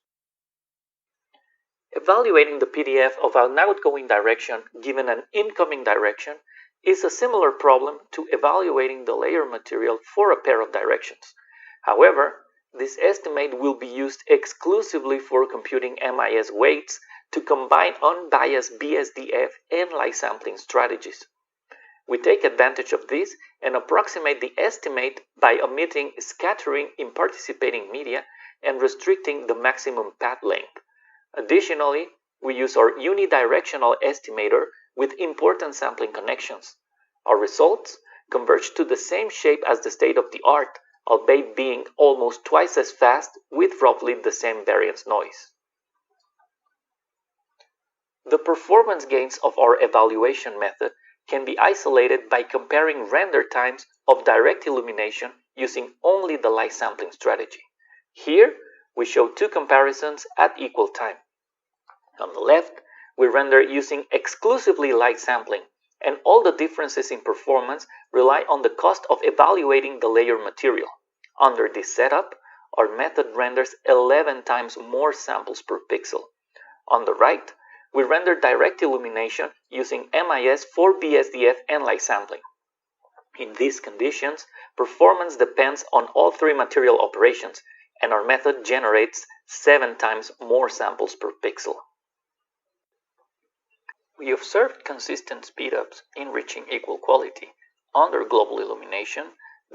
Evaluating the PDF of an outgoing direction given an incoming direction is a similar problem to evaluating the layer material for a pair of directions. However, this estimate will be used exclusively for computing MIS weights to combine unbiased BSDF and light sampling strategies. We take advantage of this and approximate the estimate by omitting scattering in participating media and restricting the maximum path length. Additionally, we use our unidirectional estimator with important sampling connections. Our results converge to the same shape as the state-of-the-art, albeit being almost twice as fast with roughly the same variance noise. The performance gains of our evaluation method can be isolated by comparing render times of direct illumination using only the light sampling strategy. Here, we show two comparisons at equal time. On the left, we render using exclusively light sampling, and all the differences in performance rely on the cost of evaluating the layer material. Under this setup, our method renders 11 times more samples per pixel. On the right, we render direct illumination using MIS for BSDF and light sampling. In these conditions, performance depends on all three material operations, and our method generates 7 times more samples per pixel. We observed consistent speedups in reaching equal quality under global illumination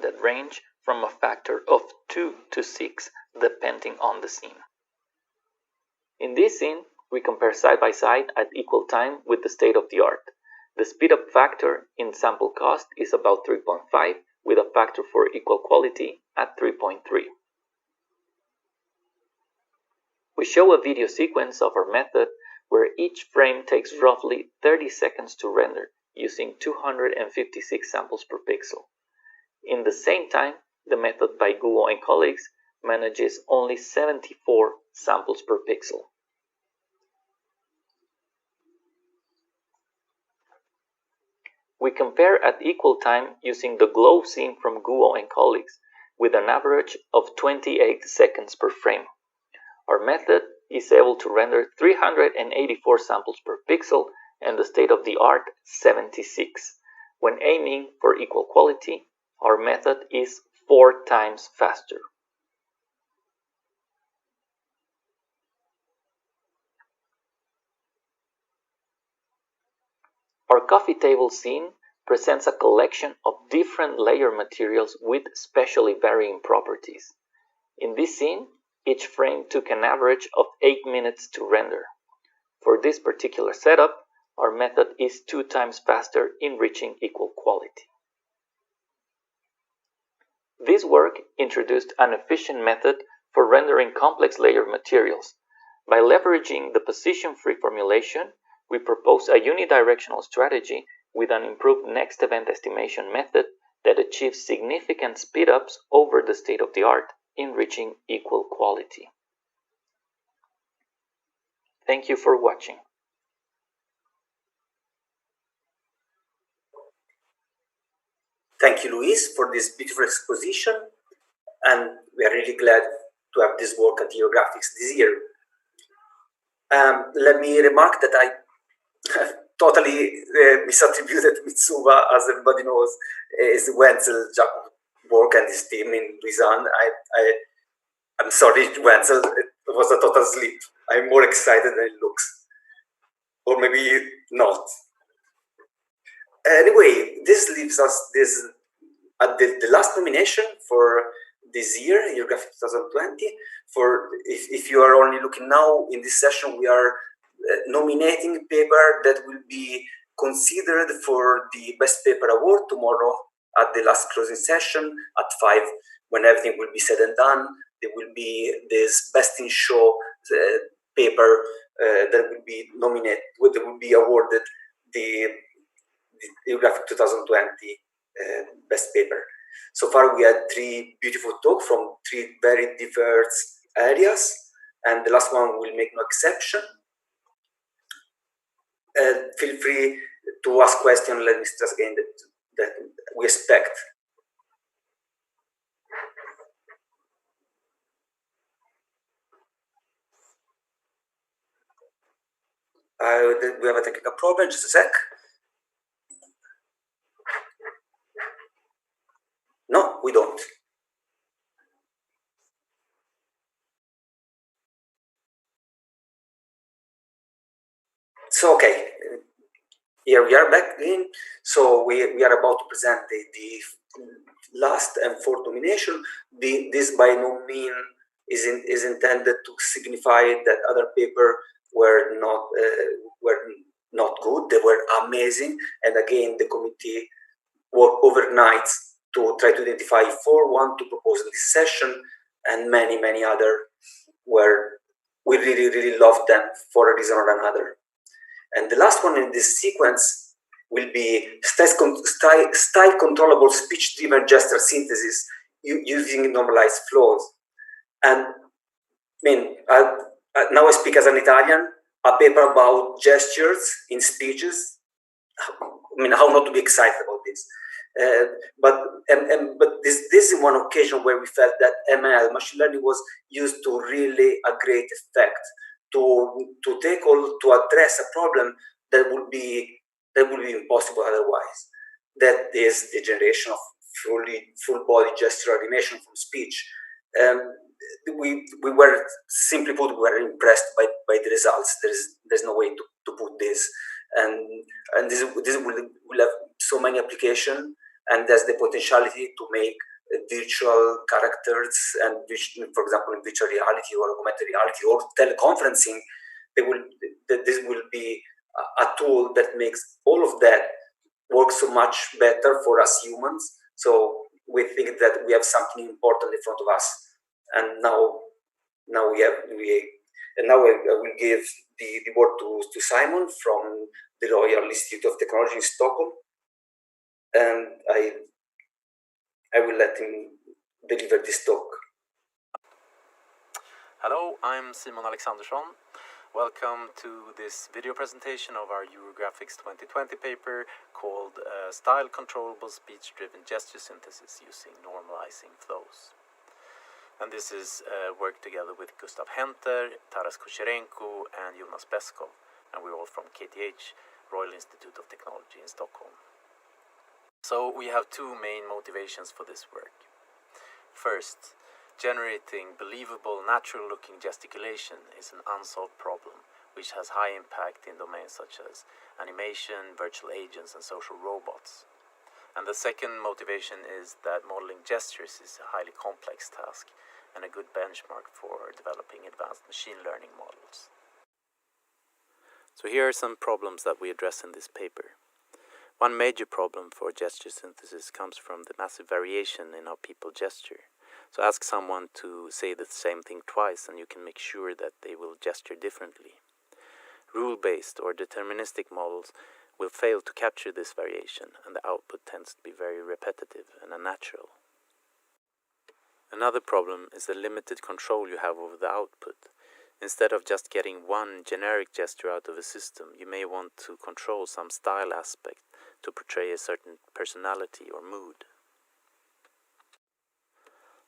that range from a factor of 2 to 6 depending on the scene. In this scene, we compare side by side at equal time with the state of the art. The speedup factor in sample cost is about 3.5, with a factor for equal quality at 3.3. We show a video sequence of our method where each frame takes roughly 30 seconds to render, using 256 samples per pixel. In the same time, the method by Guo and colleagues manages only 74 samples per pixel. We compare at equal time using the glow scene from Guo and colleagues with an average of 28 seconds per frame. Our method is able to render 384 samples per pixel and the state-of-the-art 76. When aiming for equal quality, our method is 4 times faster. Our coffee table scene presents a collection of different layer materials with spatially varying properties. In this scene, each frame took an average of 8 minutes to render. For this particular setup, our method is 2 times faster in reaching equal quality. This work introduced an efficient method for rendering complex layer materials. By leveraging the position-free formulation, we propose a unidirectional strategy with an improved next event estimation method that achieves significant speedups over the state-of-the-art in reaching equal quality. Thank you for watching. Thank you, Luis, for this beautiful exposition, and we are really glad to have this work at Eurographics this year. Let me remark that I totally misattributed Mitsuba, as everybody knows, is Wenzel Jacob work and his team in Lausanne. I'm sorry, Wenzel, it was a total sleep. I'm more excited than it looks. Or maybe not. Anyway, this leaves us at the last nomination for this year, Eurographics 2020. For if you are only looking now in this session, we are nominating a paper that will be considered for the Best Paper Award tomorrow at the last closing session at 5, when everything will be said and done. There will be this Best in Show paper that will be nominated, that will be awarded the Eurographics 2020 Best Paper. So far, we had 3 beautiful talks from 3 very diverse areas, and the last one will make no exception. Feel free to ask questions. Let me stress again that we expect. We have a technical problem, just a sec. No, we don't. So, okay, here we are back again. So we are about to present the last and 4th nomination. This by no means is intended to signify that other papers were not good. They were amazing. And again, the committee worked overnight to try to identify 4 to propose in this session, and many other where we really love them for a reason or another. And the last one in this sequence will be style controllable speech-driven gesture synthesis using normalized flows. And I mean, now I speak as an Italian, a paper about gestures in speeches. I mean, how not to be excited about this? But this is one occasion where we felt that ML, machine learning, was used to really a great effect to address a problem that would be impossible otherwise. That is the generation of full body gestural animation from speech. we were, simply put, we were impressed by the results. There's no way to put this, and this will have so many applications, and there's the potentiality to make virtual characters, and for example, in virtual reality or augmented reality or teleconferencing, this will be a tool that makes all of that work so much better for us humans. So we think that we have something important in front of us, and now I will give the word to Simon from the Royal Institute of Technology in Stockholm, and I will let him deliver this talk. Hello, I'm Simon Alexandersson. Welcome to this video presentation of our Eurographics 2020 paper called Style Controllable Speech-Driven Gesture Synthesis Using Normalizing Flows. And this is work together with Gustav Henter, Taras Kucherenko and Jonas Beskov, and we're all from KTH, Royal Institute of Technology in Stockholm. So we have two main motivations for this work. First, generating believable, natural-looking gesticulation is an unsolved problem, which has high impact in domains such as animation, virtual agents, and social robots. And the second motivation is that modeling gestures is a highly complex task and a good benchmark for developing advanced machine learning models. So here are some problems that we address in this paper. One major problem for gesture synthesis comes from the massive variation in how people gesture. So ask someone to say the same thing twice and you can make sure that they will gesture differently. Rule-based or deterministic models will fail to capture this variation, and the output tends to be very repetitive and unnatural. Another problem is the limited control you have over the output. Instead of just getting one generic gesture out of a system, you may want to control some style aspect to portray a certain personality or mood.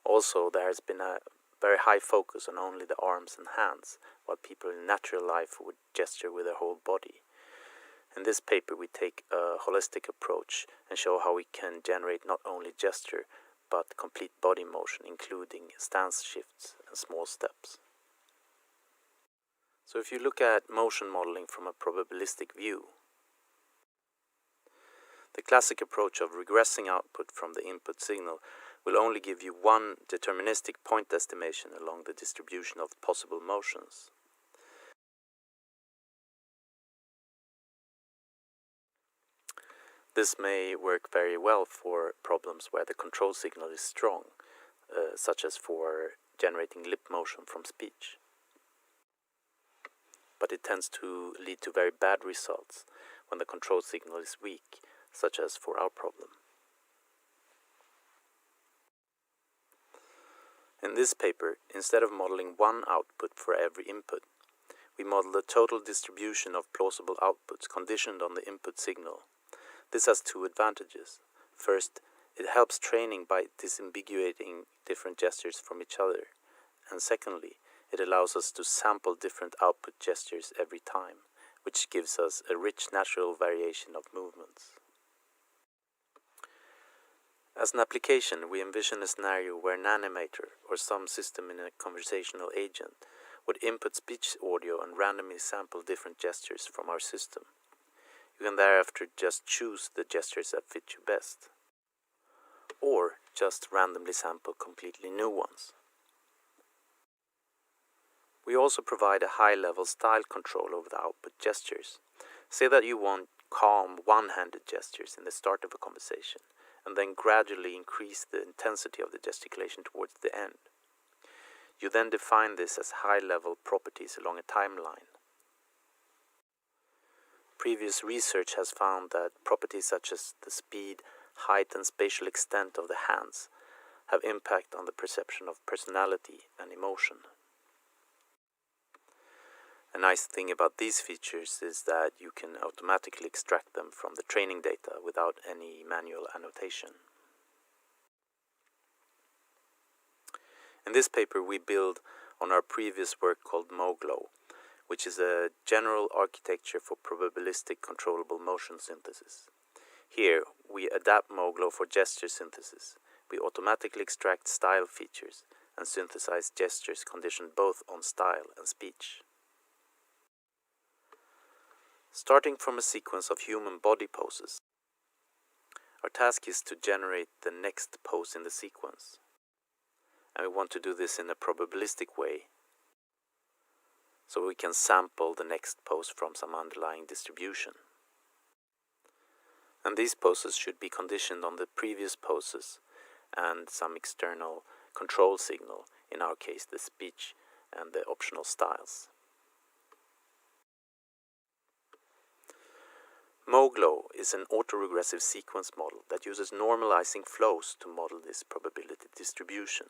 Also, there has been a very high focus on only the arms and hands, while people in natural life would gesture with their whole body. In this paper, we take a holistic approach and show how we can generate not only gesture, but complete body motion, including stance shifts and small steps. So if you look at motion modeling from a probabilistic view, the classic approach of regressing output from the input signal will only give you one deterministic point estimation along the distribution of possible motions. This may work very well for problems where the control signal is strong, such as for generating lip motion from speech. But it tends to lead to very bad results when the control signal is weak, such as for our problem. In this paper, instead of modeling one output for every input, we model the total distribution of plausible outputs conditioned on the input signal. This has two advantages. First, it helps training by disambiguating different gestures from each other. And secondly, it allows us to sample different output gestures every time, which gives us a rich natural variation of movements. As an application, we envision a scenario where an animator or some system in a conversational agent would input speech audio and randomly sample different gestures from our system. You can thereafter just choose the gestures that fit you best, or just randomly sample completely new ones. We also provide a high-level style control over the output gestures. Say that you want calm, one-handed gestures in the start of a conversation, and then gradually increase the intensity of the gesticulation towards the end. You then define this as high-level properties along a timeline. Previous research has found that properties such as the speed, height, and spatial extent of the hands have impact on the perception of personality and emotion. A nice thing about these features is that you can automatically extract them from the training data without any manual annotation. In this paper, we build on our previous work called MoGlo, which is a general architecture for probabilistic controllable motion synthesis. Here, we adapt MoGlo for gesture synthesis. We automatically extract style features and synthesize gestures conditioned both on style and speech. Starting from a sequence of human body poses, our task is to generate the next pose in the sequence. And we want to do this in a probabilistic way, so we can sample the next pose from some underlying distribution. And these poses should be conditioned on the previous poses and some external control signal, in our case the speech and the optional styles. MoGlo is an autoregressive sequence model that uses normalizing flows to model this probability distribution.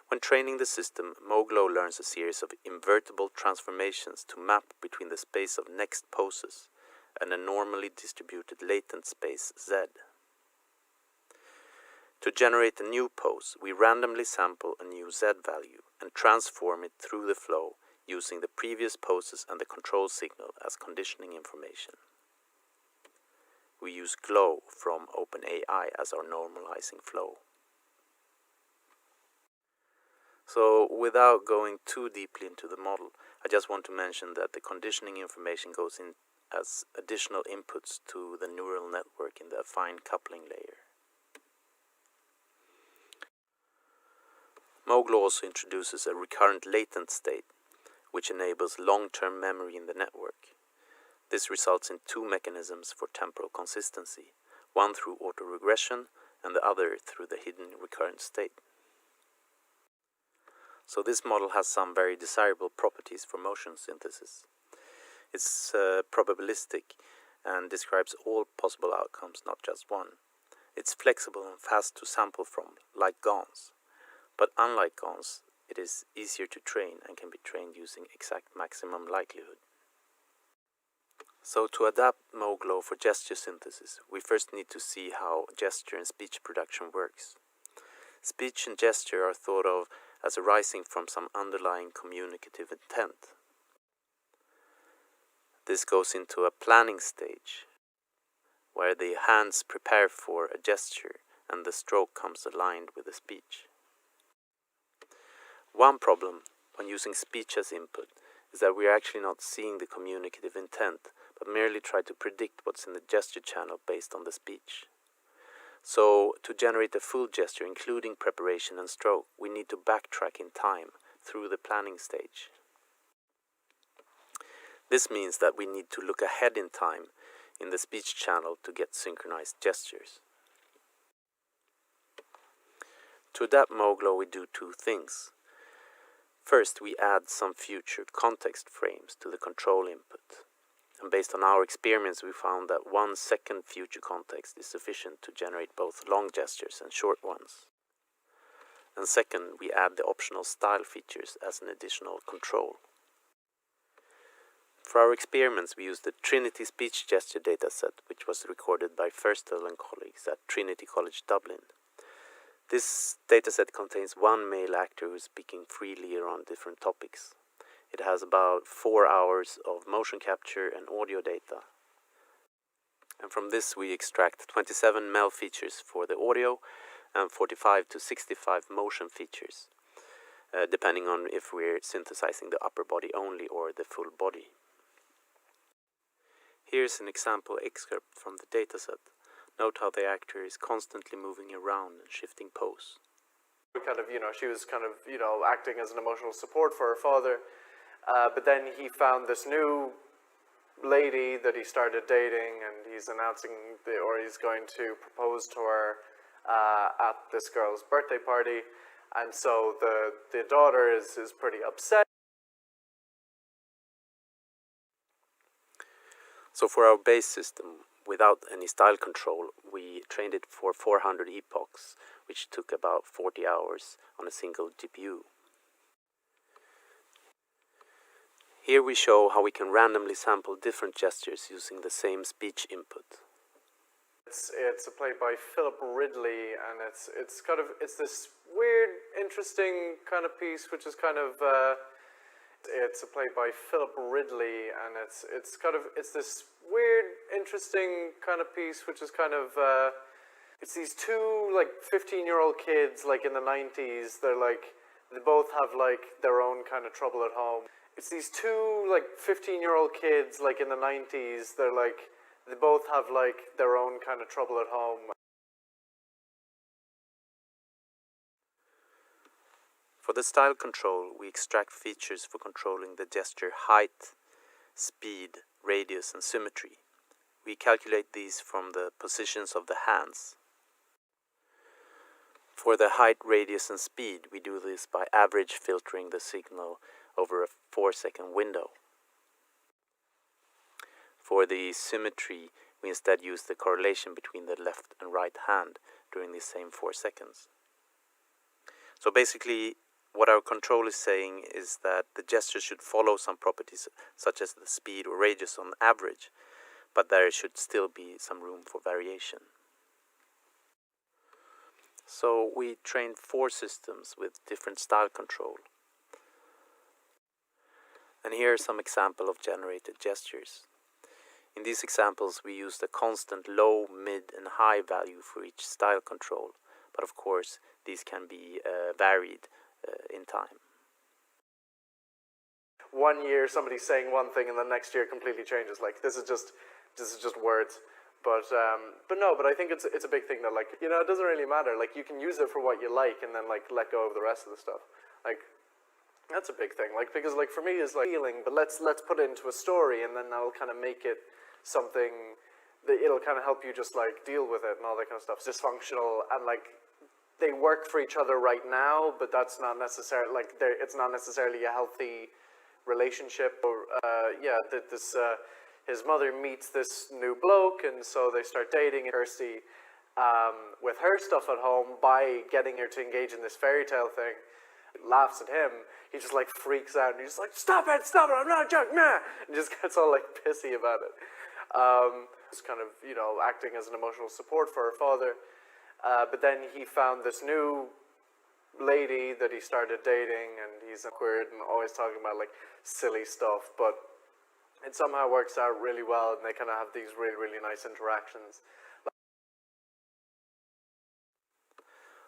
When training the system, MoGlo learns a series of invertible transformations to map between the space of next poses and a normally distributed latent space Z. To generate a new pose, we randomly sample a new Z value and transform it through the flow using the previous poses and the control signal as conditioning information. We use GLOW from OpenAI as our normalizing flow. So, without going too deeply into the model, I just want to mention that the conditioning information goes in as additional inputs to the neural network in the affine coupling layer. MoGlo also introduces a recurrent latent state, which enables long-term memory in the network. This results in two mechanisms for temporal consistency, one through autoregression and the other through the hidden recurrent state. So this model has some very desirable properties for motion synthesis. It's probabilistic and describes all possible outcomes, not just one. It's flexible and fast to sample from, like GANs. But unlike GANs, it is easier to train and can be trained using exact maximum likelihood. So to adapt MoGlo for gesture synthesis, we first need to see how gesture and speech production works. Speech and gesture are thought of as arising from some underlying communicative intent. This goes into a planning stage, where the hands prepare for a gesture and the stroke comes aligned with the speech. One problem when using speech as input is that we are actually not seeing the communicative intent, but merely try to predict what's in the gesture channel based on the speech. So, to generate a full gesture, including preparation and stroke, we need to backtrack in time through the planning stage. This means that we need to look ahead in time in the speech channel to get synchronized gestures. To adapt MoGlo, we do two things. First, we add some future context frames to the control input. And based on our experiments, we found that 1 second future context is sufficient to generate both long gestures and short ones. And second, we add the optional style features as an additional control. For our experiments, we used the Trinity speech gesture dataset, which was recorded by Firstel and colleagues at Trinity College Dublin. This dataset contains one male actor who is speaking freely around different topics. It has about 4 hours of motion capture and audio data. And from this we extract 27 MEL features for the audio and 45 to 65 motion features, depending on if we're synthesizing the upper body only or the full body. Here's an example excerpt from the dataset. Note how the actor is constantly moving around and shifting pose. She was acting as an emotional support for her father. But then he found this new lady that he started dating, and he's announcing, he's going to propose to her at this girl's birthday party. And so the daughter is pretty upset. So for our base system, without any style control, we trained it for 400 epochs, which took about 40 hours on a single GPU. Here we show how we can randomly sample different gestures using the same speech input. It's a play by Philip Ridley, and it's this weird, interesting kind of piece, which is it's a play by Philip Ridley, and it's this weird, interesting kind of piece, which is it's these two 15-year-old kids in the 90s. They're They both have like their own kind of trouble at home. It's these two like 15-year-old kids like in the 90s. They both have like their own kind of trouble at home. For the style control, we extract features for controlling the gesture height, speed, radius, and symmetry. We calculate these from the positions of the hands. For the height, radius, and speed, we do this by average filtering the signal over a 4-second window. For the symmetry, we instead use the correlation between the left and right hand during the same 4 seconds. So basically, what our control is saying is that the gesture should follow some properties such as the speed or radius on average, but there should still be some room for variation. So we trained 4 systems with different style control. And here are some examples of generated gestures. In these examples we used a constant low, mid and high value for each style control, but of course these can be varied in time. One year somebody's saying one thing and the next year completely changes. Like this is just words. But I think it's a big thing that it doesn't really matter. Like you can use it for what you like and then like let go of the rest of the stuff. Like that's a big thing. Like because like for me it's like feeling, but let's put it into a story and then that'll kind of make it something that it'll kind of help you just like deal with it and all that kind of stuff. It's dysfunctional and like they work for each other right now, but that's not necessarily like it's not necessarily a healthy relationship. Or his mother meets this new bloke, and so they start dating. Kirsty, with her stuff at home, by getting her to engage in this fairy tale thing, laughs at him. He just like freaks out, and he's just like, "Stop it! I'm not joking!" Nah! And just gets all like pissy about it. It's kind of acting as an emotional support for her father. But then he found this new lady that he started dating, and he's awkward and always talking about like silly stuff, but it somehow works out really well, and they kind of have these really, really nice interactions.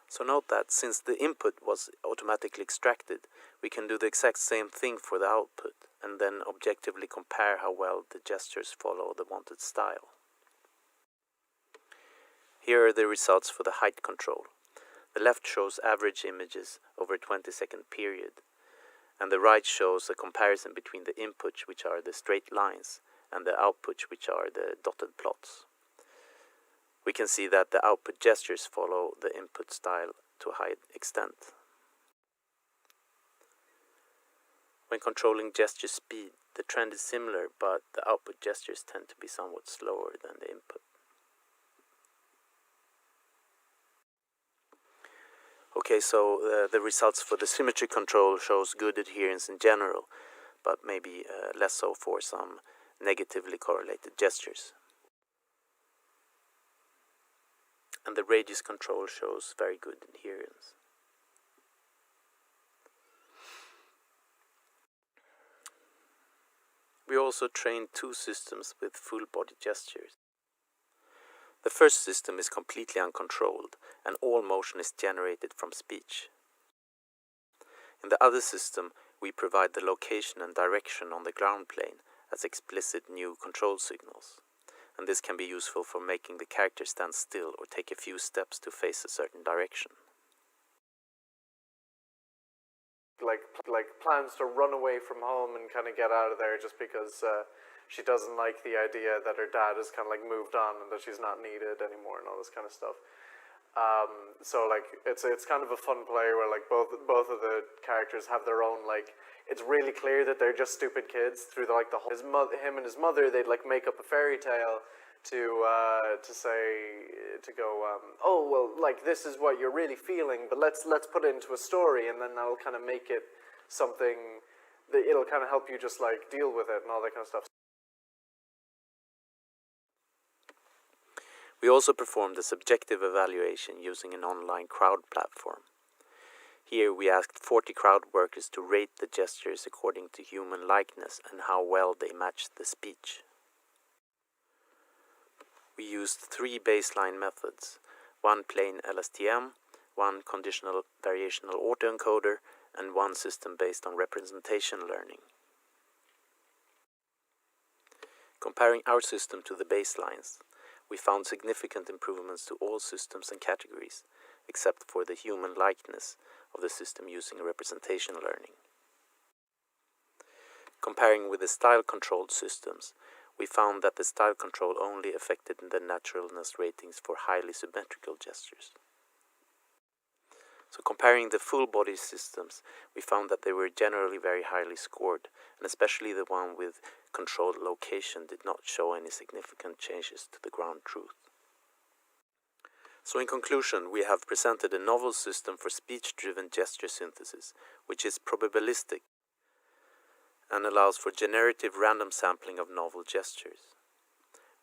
So note that since the input was automatically extracted, we can do the exact same thing for the output, and then objectively compare how well the gestures follow the wanted style. Here are the results for the height control. The left shows average images over a 20-second period, and the right shows a comparison between the inputs, which are the straight lines, and the outputs, which are the dotted plots. We can see that the output gestures follow the input style to a high extent. When controlling gesture speed, the trend is similar, but the output gestures tend to be somewhat slower than the input. Okay, so the results for the symmetry control shows good adherence in general, but maybe less so for some negatively correlated gestures. And the radius control shows very good adherence. We also trained 2 systems with full body gestures. The first system is completely uncontrolled, and all motion is generated from speech. In the other system, we provide the location and direction on the ground plane as explicit new control signals, and this can be useful for making the character stand still or take a few steps to face a certain direction. Like plans to run away from home and kind of get out of there just because she doesn't like the idea that her dad has kind of like moved on and that she's not needed anymore and all this kind of stuff. So like it's kind of a fun play where like both of the characters have their own like, it's really clear that they're just stupid kids through the whole. Him and his mother, they'd like make up a fairy tale to go oh well, like this is what you're really feeling, but let's put it into a story, and then that'll kind of make it something that it'll kind of help you just like deal with it and all that kind of stuff. We also performed a subjective evaluation using an online crowd platform. Here we asked 40 crowd workers to rate the gestures according to human likeness and how well they matched the speech. We used 3 baseline methods, one plain LSTM, one conditional variational autoencoder, and one system based on representation learning. Comparing our system to the baselines, we found significant improvements to all systems and categories, except for the human likeness of the system using representation learning. Comparing with the style-controlled systems, we found that the style control only affected the naturalness ratings for highly symmetrical gestures. So comparing the full-body systems, we found that they were generally very highly scored, and especially the one with controlled location did not show any significant changes to the ground truth. So in conclusion, we have presented a novel system for speech-driven gesture synthesis, which is probabilistic and allows for generative random sampling of novel gestures.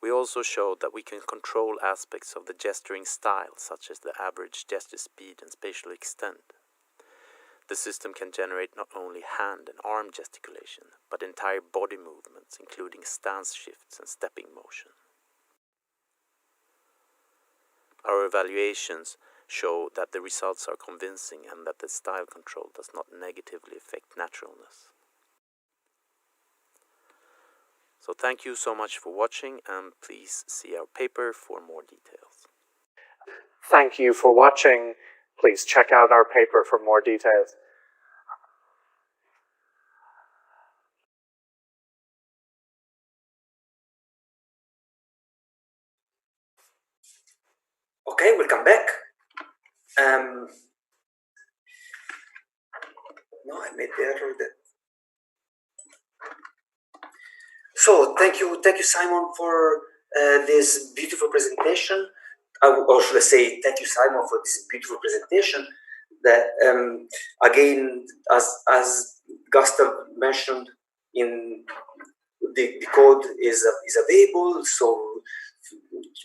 We also showed that we can control aspects of the gesturing style, such as the average gesture speed and spatial extent. The system can generate not only hand and arm gesticulation, but entire body movements, including stance shifts and stepping motion. Our evaluations show that the results are convincing and that the style control does not negatively affect naturalness. So thank you so much for watching, and please see our paper for more details. Thank you for watching. Please check out our paper for more details. Okay, welcome back. No, I made the error that. So thank you, Simon, for this beautiful presentation. Or should I say, thank you, Simon, for this beautiful presentation. That again, as Gustav mentioned, in the code is available, so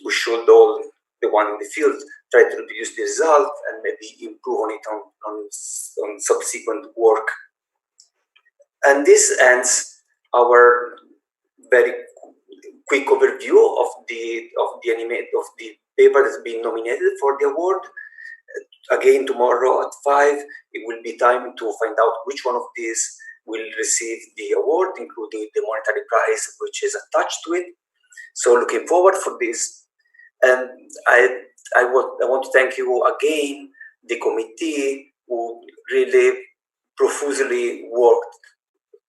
we should all, the one in the field, try to reproduce the result and maybe improve on it on subsequent work. And this ends our very quick overview of the paper that's been nominated for the award. Again, tomorrow at 5, it will be time to find out which one of these will receive the award, including the monetary prize which is attached to it. So looking forward for this. And I want to thank you again, the committee, who really profusely worked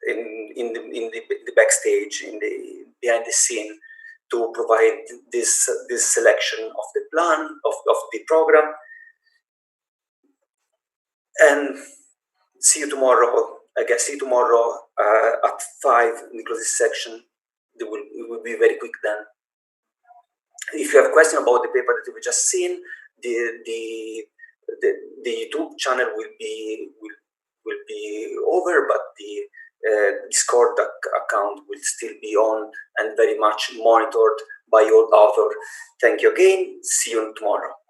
in the backstage, behind the scene, to provide this selection of the plan of the program. And see you tomorrow. I guess see you tomorrow at 5 in the closing section. It will be very quick then. If you have questions about the paper that we've just seen, the YouTube channel will be over, but the Discord account will still be on and very much monitored by all authors. Thank you again. See you tomorrow.